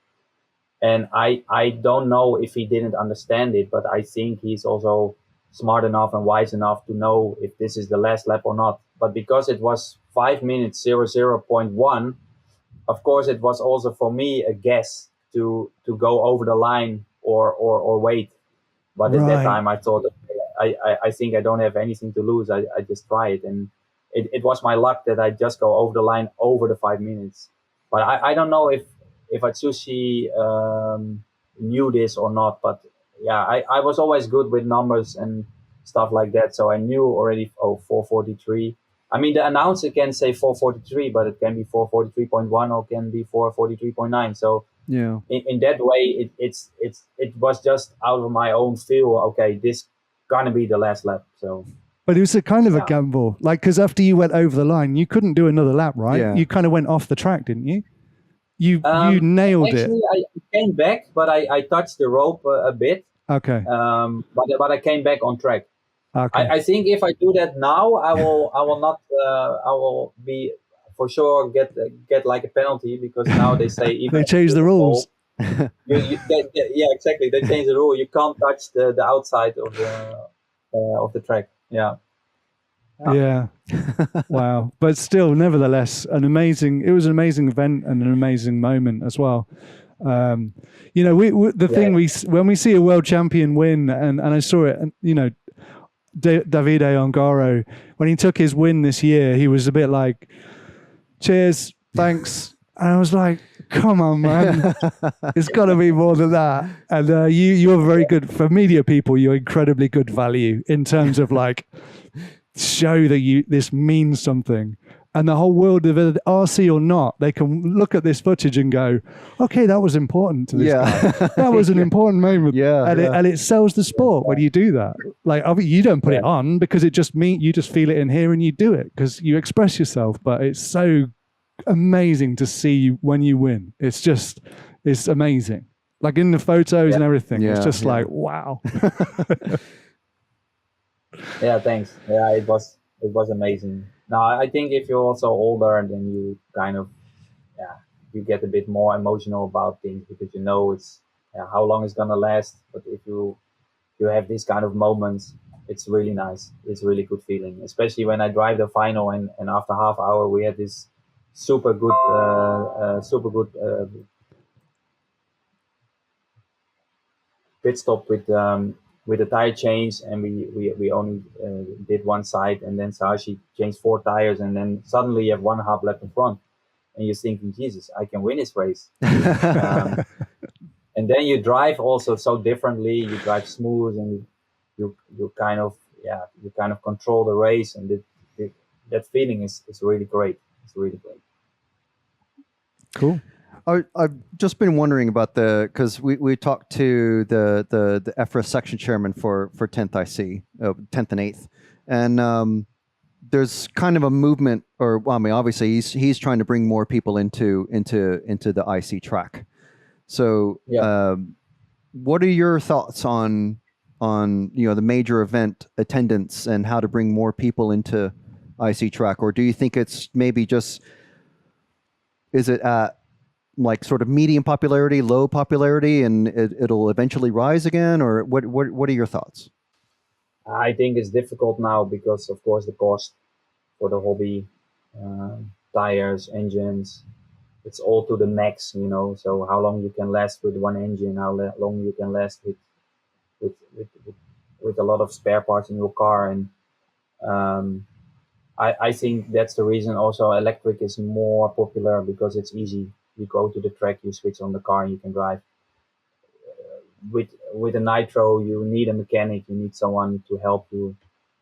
And I don't know if he didn't understand it, but I think he's also smart enough and wise enough to know if this is the last lap or not. But because it was 5 minutes 00.1, of course it was also for me a guess to go over the line or wait. But at that time I thought, I think I don't have anything to lose. I just try it, and it was my luck that I just go over the line over the 5 minutes. But I don't know if Atsushi knew this or not. But yeah, I was always good with numbers and stuff like that, so I knew already 443. I mean, the announcer can say 443, but it can be 443.1 or can be 443.9. So yeah, in that way, it was just out of my own feel. Okay, this gonna be the last lap. So. But it was a kind of a gamble, like, because after you went over the line, you couldn't do another lap, right? Yeah. You kind of went off the track, didn't you? You nailed it. Actually, I came back, but I touched the rope a bit. Okay. But I came back on track. Okay. I think if I do that now, I will not. I will be for sure get like a penalty, because now they say even they change the rules. Yeah, exactly. They change the rule. You can't touch the outside of the track. Yeah. Wow. But still, nevertheless, it was an amazing event and an amazing moment as well. When we see a world champion win, and I saw it, Davide Ongaro, when he took his win this year, he was a bit like, cheers, thanks. And I was like, come on, man. It's got to be more than that. And you're very good. For media people, you're incredibly good value in terms of like, show that this means something. And the whole world of it, RC or not, they can look at this footage and go, okay, that was important to this guy. That was an important moment. And it sells the sport when you do that. Like, you don't put it on because it just means you just feel it in here and you do it because you express yourself. But it's so amazing to see you when you win. It's amazing. Like in the photos and everything, it's just like, wow. Yeah, thanks. Yeah, it was amazing. Now, I think if you're also older, then you kind of, you get a bit more emotional about things because you know it's how long it's gonna last. But if you have these kind of moments, it's really nice. It's really good feeling, especially when I drive the final and after half hour we had this super good pit stop with the tire change, and we only did one side, and then Sashi changed 4 tires, and then suddenly you have 1.5 lap in front, and you're thinking, Jesus, I can win this race. And then you drive also so differently. You drive smooth, and you kind of control the race, and that feeling is really great. It's really great. Cool. I've just been wondering about because we talked to the EFRA section chairman for 10th IC, 10th and 8th, and there's kind of a movement, obviously he's trying to bring more people into the IC track. So, what are your thoughts on the major event attendance and how to bring more people into IC track, or do you think it's maybe is it at like sort of medium popularity, low popularity, and it'll eventually rise again, or what are your thoughts? I think it's difficult now because, of course, the cost for the hobby, tires, engines, it's all to the max, so how long you can last with one engine, how long you can last with a lot of spare parts in your car. And I think that's the reason also electric is more popular, because it's easy. You go to the track, you switch on the car, and you can drive. With a nitro, you need a mechanic, you need someone to help you.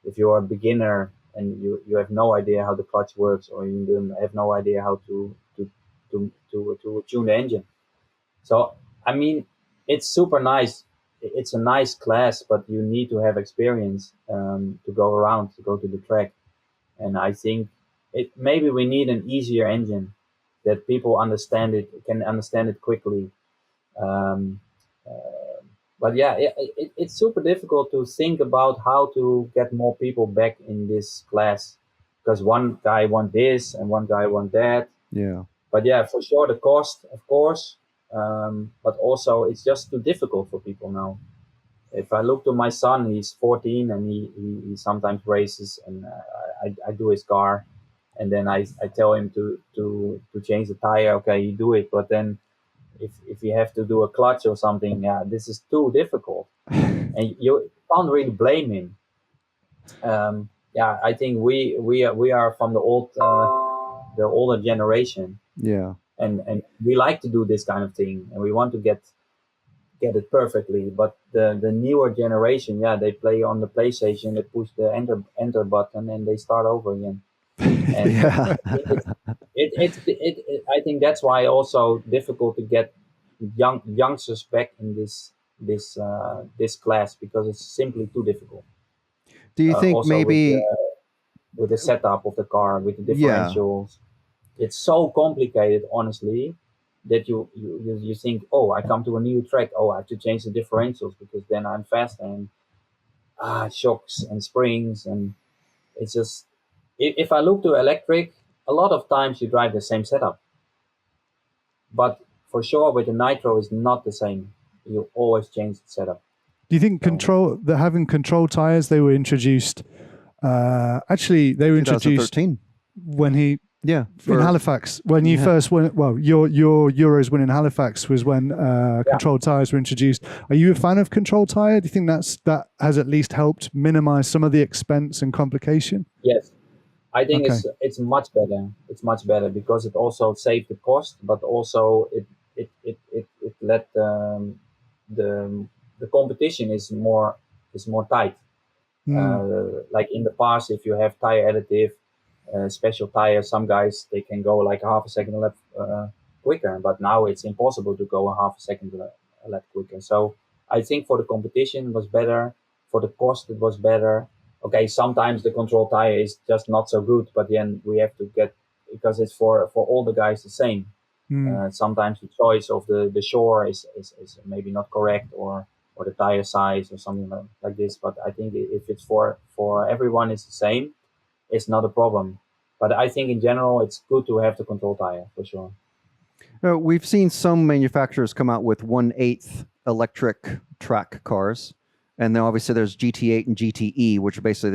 If you're a beginner and you have no idea how the clutch works, or you have no idea how to tune the engine. So, I mean, it's super nice. It's a nice class, but you need to have experience to go around, to go to the track. And I think maybe we need an easier engine that people can understand it quickly. But yeah, it's super difficult to think about how to get more people back in this class, because one guy want this and one guy want that. Yeah. But yeah, for sure, the cost, of course, but also it's just too difficult for people now. If I look to my son, he's 14 and he sometimes races, and I do his car, and then I tell him to change the tire. Okay, you do it, but then if you have to do a clutch or something, this is too difficult, and you can't really blame him. I think we are from the older generation. Yeah. And we like to do this kind of thing, and we want to get it perfectly. But the newer generation, they play on the PlayStation, they push the enter button, and they start over again. And I think that's why also difficult to get youngsters back in this class, because it's simply too difficult. Do you think maybe with the setup of the car, with the differentials, it's so complicated, honestly, that you think, oh, I come to a new track, oh, I have to change the differentials because then I'm fast, and shocks and springs, and it's just, if I look to electric, a lot of times you drive the same setup, but for sure with the nitro is not the same. You always change the setup. Do you think having control tires, they were introduced? Actually, they were introduced when he. Yeah, in Halifax, when you first went. Well, your Euros win in Halifax was when controlled tires were introduced. Are you a fan of controlled tire? Do you think that has at least helped minimize some of the expense and complication? Yes, I think it's much better. It's much better because it also saved the cost, but also it let the competition is more tight. Like in the past, if you have tire additive, special tires, some guys, they can go like half a second a lap quicker, but now it's impossible to go a half a second a lap quicker. So I think for the competition it was better, for the cost it was better. Okay, sometimes the control tire is just not so good, but then we have to get because it's for all the guys the same. Sometimes the choice of the shore is maybe not correct, or the tire size or something like this. But I think if it's for everyone, it's the same. It's not a problem. But I think in general, it's good to have the control tire for sure. We've seen some manufacturers come out with 1/8 electric track cars. And then obviously there's GT8 and GTE, which are basically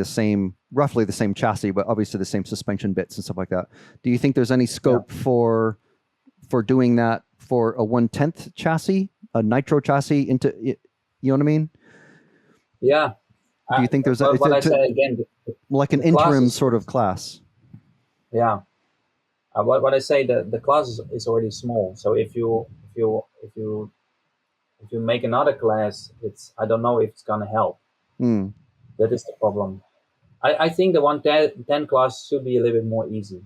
roughly the same chassis, but obviously the same suspension bits and stuff like that. Do you think there's any scope for doing that for a 1/10 chassis, a nitro chassis into, you know what I mean? Yeah. Do you think there's what I said again, like an interim sort of class? Yeah. What I say, the class is already small. So if you make another class, I don't know if it's gonna help. That is the problem. I think the 110 class should be a little bit more easy.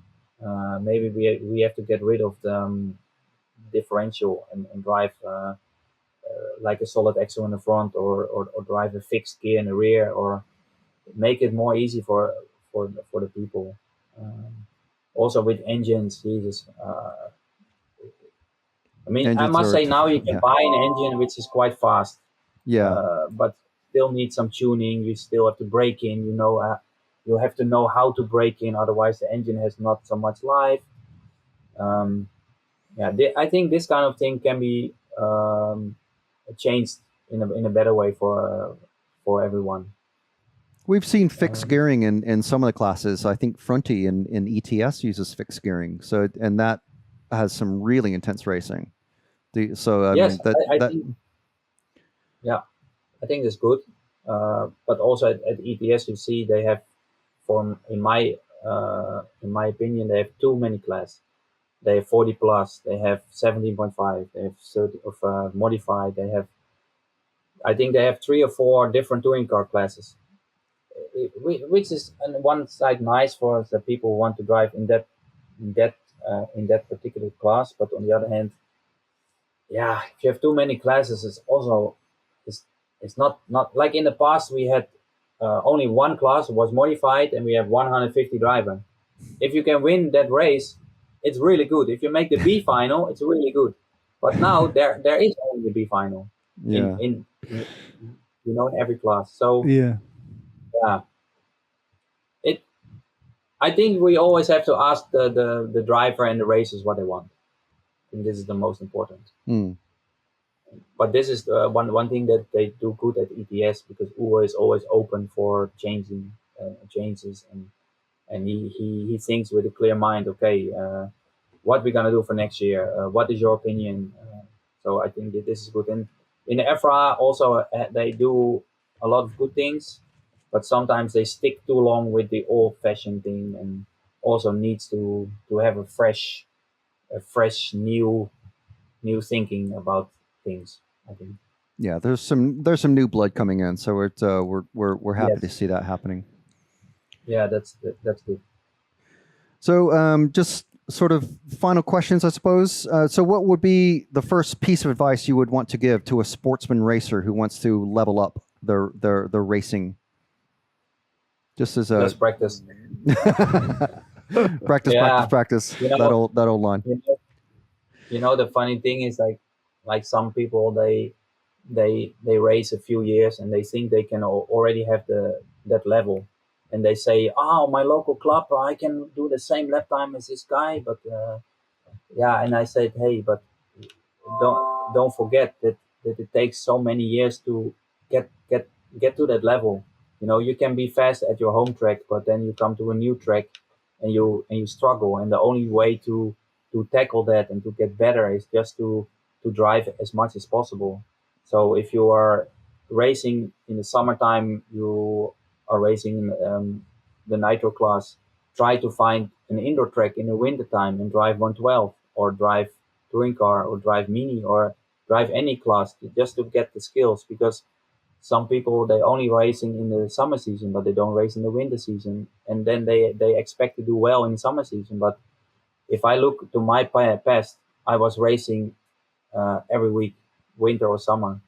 Maybe we have to get rid of the differential and drive like a solid axle in the front, or drive a fixed gear in the rear, or make it more easy for the people. Also with engines, Jesus. I mean, engines I must say now you can buy an engine which is quite fast. Yeah. But still need some tuning. You still have to brake in. You have to know how to brake in. Otherwise, the engine has not so much life. I think this kind of thing can be changed in a better way for everyone. We've seen fixed gearing in some of the classes. I think Fronty in ETS uses fixed gearing. So, and that has some really intense racing. Yes, I think it's good. But also at ETS, you see they have, in my opinion, they have too many classes. They have 40 plus. They have 17.5. They have 30 of modified. I think they have 3 or 4 different touring car classes, which is on one side nice for the people who want to drive in that particular class. But on the other hand, if you have too many classes, it's not like in the past we had only one class was modified, and we have 150 driver. If you can win that race, it's really good. If you make the B final, it's really good. But now there is only the B final in every class. So I think we always have to ask the driver and the racers what they want. I think this is the most important. But this is one thing that they do good at ETS, because Uwe is always open for changes, and he thinks with a clear mind. Okay, what we're gonna do for next year? What is your opinion? So I think that this is good. And in the EFRA also they do a lot of good things, but sometimes they stick too long with the old-fashioned thing, and also needs to have a fresh new thinking about things, I think. Yeah, there's some new blood coming in, so we're happy to see that happening. Yeah, that's good. So just sort of final questions, I suppose. So what would be the first piece of advice you would want to give to a sportsman racer who wants to level up their racing? Just as Just practice. practice. That old line. The funny thing is, like some people, they race a few years and they think they can already have that level, and they say, "Oh, my local club, I can do the same lap time as this guy." But and I said, "Hey, but don't forget that it takes so many years to get to that level. You can be fast at your home track, but then you come to a new track and you struggle. And the only way to tackle that and to get better is just to drive as much as possible. So if you are racing in the summertime, you are racing the nitro class, try to find an indoor track in the winter time and drive 112, or drive touring car, or drive mini, or drive any class just to get the skills. Because some people, they only racing in the summer season, but they don't race in the winter season, and then they expect to do well in summer season. But if I look to my past, I was racing every week, winter or summer.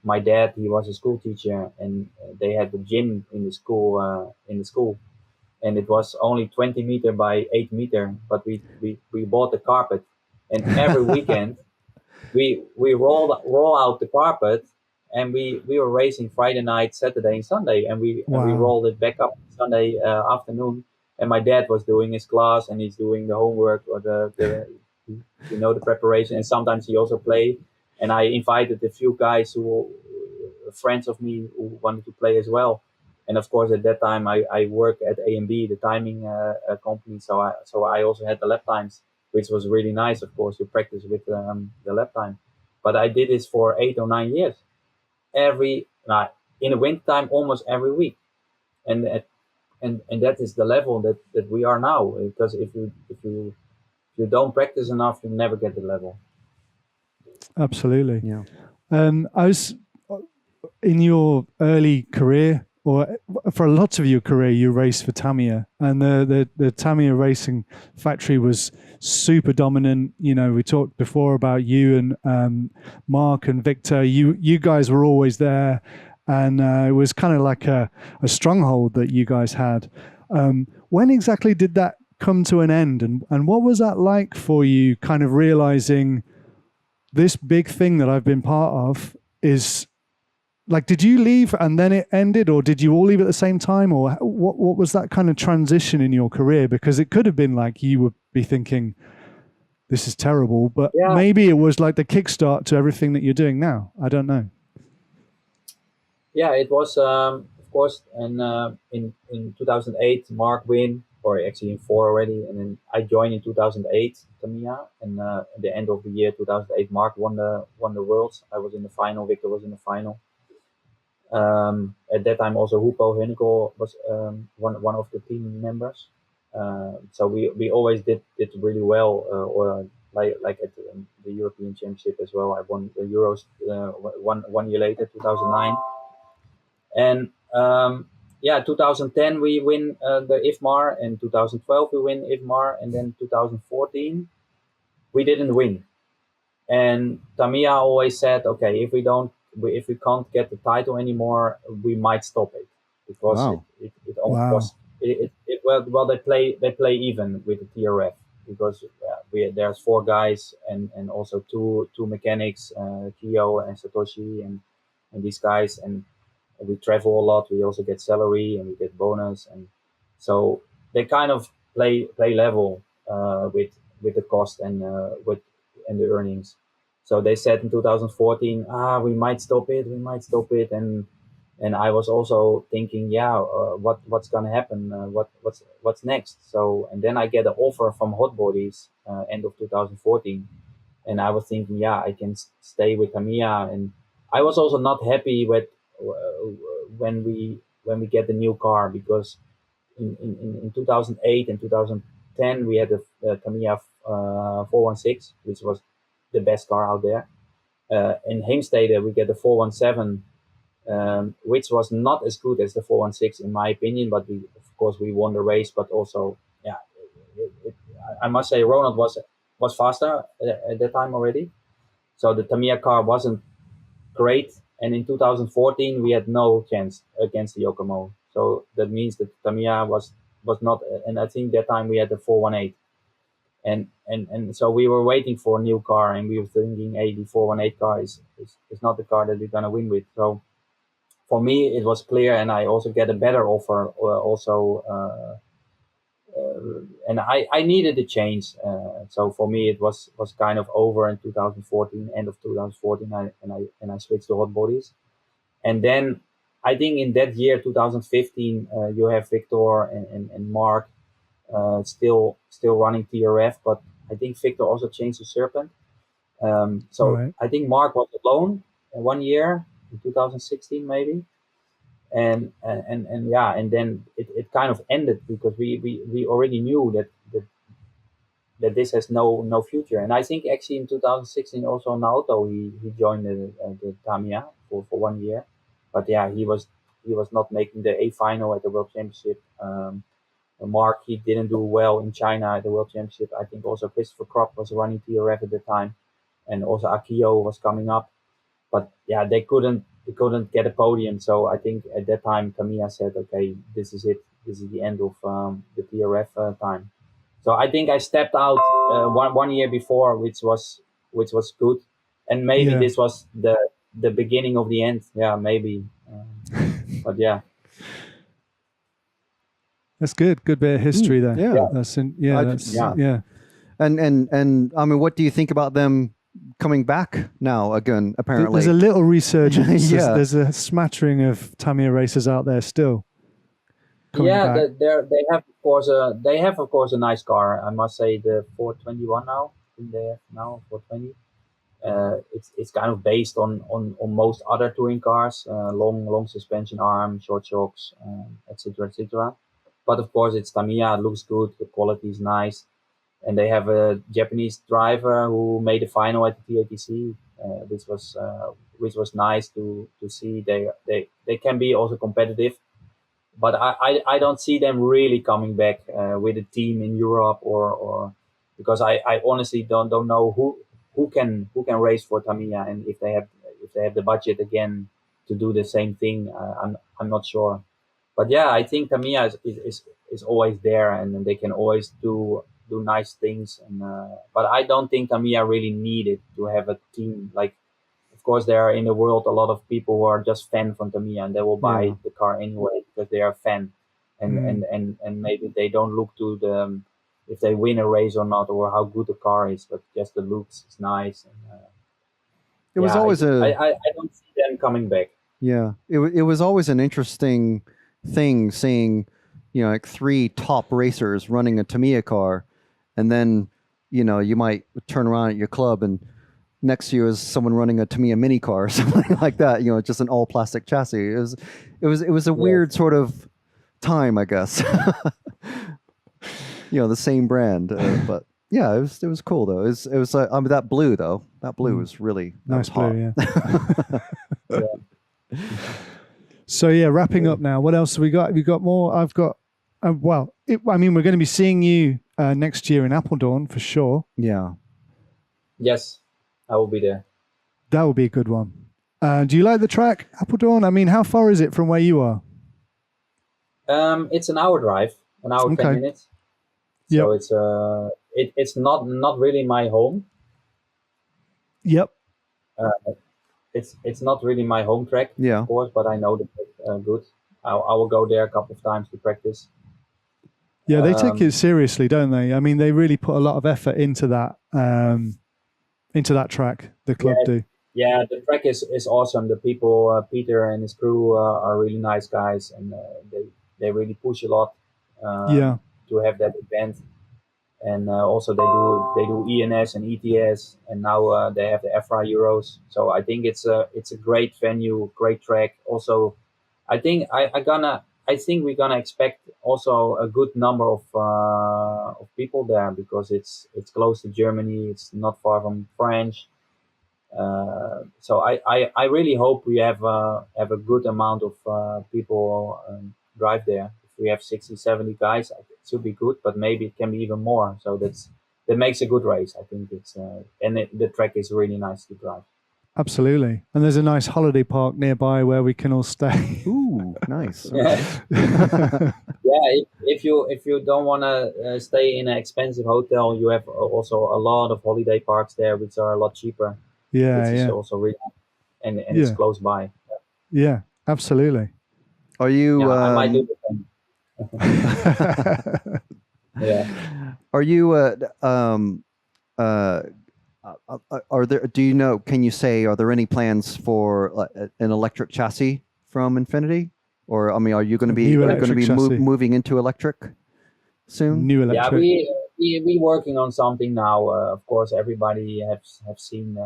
My dad, he was a school teacher, and they had the gym in the school. and it was only 20 meter by 8 meter, but we bought the carpet, and every weekend we roll out the carpet, and we were racing Friday night, Saturday, and Sunday, and we rolled it back up Sunday afternoon. And my dad was doing his class, and he's doing the homework or the preparation, and sometimes he also played. And I invited a few guys who were friends of me who wanted to play as well. And of course, at that time, I worked at AMB, the timing company. So I also had the lap times, which was really nice, of course, to practice with the lap time. But I did this for 8 or 9 years, in the winter time, almost every week. And that is the level that we are now. Because if you don't practice enough, you never get the level. Absolutely. Yeah. I was in your early career, or for a lot of your career, you raced for Tamiya, and the Tamiya racing factory was super dominant. You know, we talked before about you and Mark and Victor. You guys were always there, and it was kind of like a stronghold that you guys had. When exactly did that come to an end, and what was that like for you, kind of realizing this big thing that I've been part of is, like, did you leave and then it ended, or did you all leave at the same time, or what was that kind of transition in your career? Because it could have been like you would be thinking, this is terrible, but maybe it was like the kickstart to everything that you're doing now. I don't know. Yeah, it was, of course, and in 2008, Mark win, or actually in 4 already, and then I joined in 2008, Tamiya, and at the end of the year 2008, Mark won the Worlds. I was in the final, Victor was in the final. At that time, also Hupo Hunnikel was one of the team members. So we always did really well, or like at the European Championship as well. I won the Euros 1 year later, 2009. And 2010 we win the IFMAR, and 2012 we win IFMAR, and then 2014 we didn't win. And Tamiya always said, okay, if we can't get the title anymore, we might stop it, because it almost well they play even with the TRF, because there's 4 guys and also two mechanics, Kyo and Satoshi and these guys, and we travel a lot. We also get salary and we get bonus, and so they kind of play level with the cost and the earnings. So they said in 2014, we might stop it, and I was also thinking, what's gonna happen? What's next? So, and then I get an offer from Hot Bodies end of 2014, and I was thinking, I can stay with Tamiya, and I was also not happy with when we get the new car, because in 2008 and 2010 we had the Tamiya 416, which was the best car out there. In Heemstede we get the 417, which was not as good as the 416 in my opinion, but of course we won the race. But also, I must say Ronald was faster at that time already, so the Tamiya car wasn't great. And in 2014 we had no chance against the Yokomo, so that means that Tamiya was not, and I think that time we had the 418. And so we were waiting for a new car, and we were thinking, hey, the 418 car is not the car that we're gonna win with. So for me, it was clear, and I also get a better offer and I needed a change. So for me, it was kind of over in 2014, end of 2014, I switched to Hot Bodies. And then I think in that year, 2015, you have Victor and Mark still running TRF, but I think Victor also changed to Serpent. So I think Mark was alone 1 year in 2016 maybe, and then it kind of ended, because we already knew that this has no future. And I think actually in 2016 also Naoto he joined the Tamiya for 1 year, but he was not making the A final at the World Championship. Mark, he didn't do well in China at the World Championship. I think also Christopher Kropp was running TRF at the time, and also Akio was coming up, but they couldn't get a podium. So I think at that time Tamiya said, okay, this is it. this is the end of the TRF time. So I think I stepped out one year before, which was good, and maybe this was the beginning of the end. Yeah, maybe, but yeah. That's good. Good bit of history there. Yeah. Yeah. And I mean, what do you think about them coming back now again? Apparently, there's a little resurgence. There's a smattering of Tamiya racers out there still. They have of course a nice car. I must say the 421 now. I think they have now 420. It's kind of based on most other touring cars, long suspension arm, short shocks, etc. etc. But of course it's Tamiya. It looks good. The quality is nice, and they have a Japanese driver who made the final at the TATC. Which was nice to see. They can be also competitive, but I don't see them really coming back with a team in Europe or because I honestly don't know who can race for Tamiya, and if they have the budget again to do the same thing. I'm not sure. But yeah, I think Tamiya is always there, and they can always do nice things. And but I don't think Tamiya really needed to have a team. Like, of course, there are in the world a lot of people who are just fan from Tamiya, and they will buy the car anyway because they are a fan, and maybe they don't look to the if they win a race or not, or how good the car is, but just the looks is nice. And it was always I don't see them coming back. Yeah, it was always an interesting thing seeing, like 3 top racers running a Tamiya car, and then you might turn around at your club and next to you is someone running a Tamiya mini car or something like that. Just an all plastic chassis. It was a weird sort of time, I guess. The same brand, but yeah, it was cool though. It was I mean, that blue though. That blue was really nice blue. Yeah. So yeah, wrapping up now. What else have we got? Have you got more? I've got. I mean, we're going to be seeing you next year in Appledorn for sure. Yeah. Yes, I will be there. That will be a good one. Do you like the track, Appledorn? I mean, how far is it from where you are? It's an hour drive, an hour 10 minutes. So it's not really my home. Yep. It's not really my home track, of course, but I know that good. I will go there a couple of times to practice. Yeah, they take it seriously, don't they? I mean, they really put a lot of effort into that track. The club do. Yeah, the track is awesome. The people, Peter and his crew, are really nice guys, and they really push a lot. To have that event, and also they do ENS and ETS, and now they have the EFRA Euros. So I think it's a great venue, great track. Also, I think we're gonna expect also a good number of people there because it's close to Germany. It's not far from France. So I really hope we have a good amount of people drive there. If we have 60, 70 guys, it should be good, but maybe it can be even more. So that makes a good race. I think it's the track is really nice to drive. Absolutely, and there's a nice holiday park nearby where we can all stay. Ooh, nice. Yeah, if you don't want to stay in an expensive hotel, you have also a lot of holiday parks there, which are a lot cheaper. Yeah, which is also really, and it's close by. Yeah, absolutely. Are you? I might do the same. Yeah. Are you? Are there? Do you know? Can you say? Are there any plans for an electric chassis from Infinity? Or I mean, are you going to be moving into electric soon? New electric. Yeah, we working on something now. Of course, everybody have seen.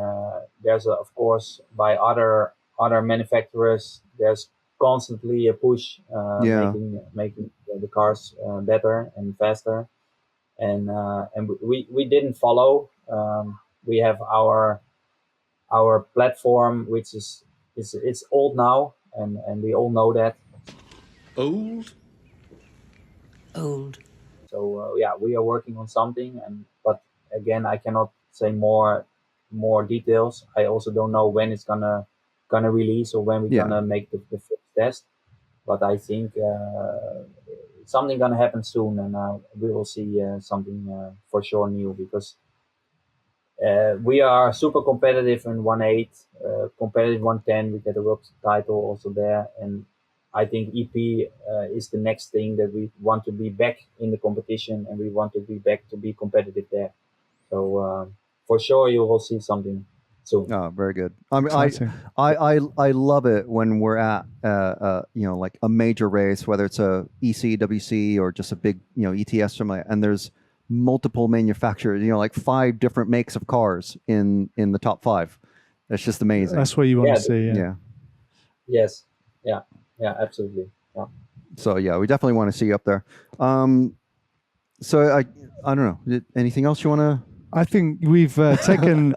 There's of course by other manufacturers. There's constantly a push making the cars better and faster, and we didn't follow. We have our platform, which is it's old now, and we all know that. Old. So we are working on something, but again, I cannot say more details. I also don't know when it's gonna release or when we're gonna make the first test. But I think something gonna happen soon, and we will see something for sure new, because we are super competitive in 1.8, competitive 110. We get a world title also there, and I think EP is the next thing that we want to be back in the competition, and we want to be back to be competitive there. So for sure, you will see something soon. Oh, very good. I mean, I love it when we're at like a major race, whether it's a EC, WC, or just a big ETS something like that, and there's multiple manufacturers, like 5 different makes of cars in the top 5. That's just amazing. That's what you want to see. Yeah. Yes. Yeah, absolutely. Yeah. So yeah, we definitely want to see you up there. So I don't know. Anything else you want to? I think we've taken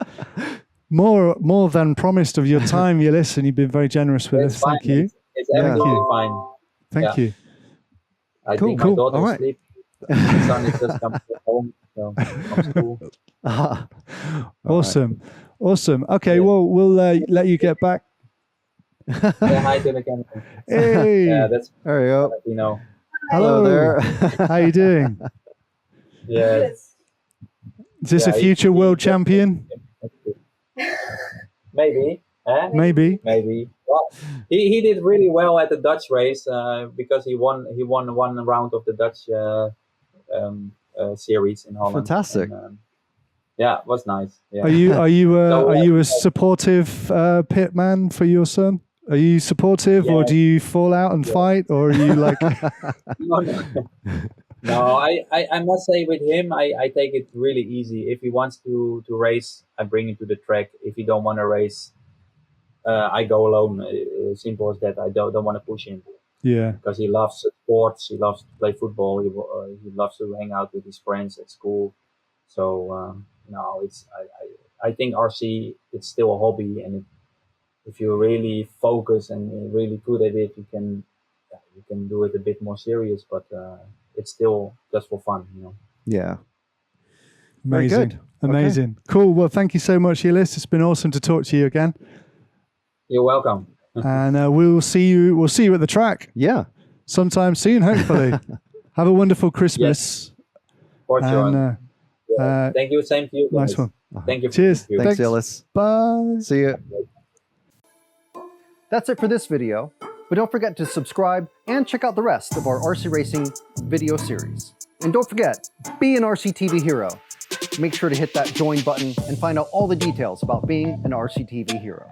more than promised of your time, Jilles, and you've been very generous with us. Thank you. It's absolutely fine. Thank you. I think my daughter is asleep. My son is just coming home from school. Awesome. Okay, well, we'll let you get back. Yeah, hi to the camera. Hey. Yeah, that's there you go. Hello there. How you doing? Yeah. Is this a future world champion? Maybe. Maybe. Well, he did really well at the Dutch race because he won one round of the Dutch series in Holland. Fantastic. And, yeah, it was nice. Yeah. Are you a supportive pit man for your son? Are you supportive, or do you fall out and fight, or are you like? No, I must say with him, I take it really easy. If he wants to race, I bring him to the track. If he don't want to race, I go alone. Simple as that. I don't want to push him. Yeah. Because he loves sports. He loves to play football. He loves to hang out with his friends at school. So no, I think RC, it's still a hobby, and if you're really focused and really good at it, you can do it a bit more serious, but it's still just for fun, Yeah. Amazing. Okay. Cool. Well, thank you so much, Jilles. It's been awesome to talk to you again. You're welcome. And we'll see you at the track. Yeah. Sometime soon, hopefully. Have a wonderful Christmas. Yes. For sure. And, thank you. Same to you guys. Nice one. Thank you. Cheers. Thanks, Jilles. Bye. See you. That's it for this video, but don't forget to subscribe and check out the rest of our RC Racing video series. And don't forget, be an RCTV hero. Make sure to hit that join button and find out all the details about being an RCTV hero.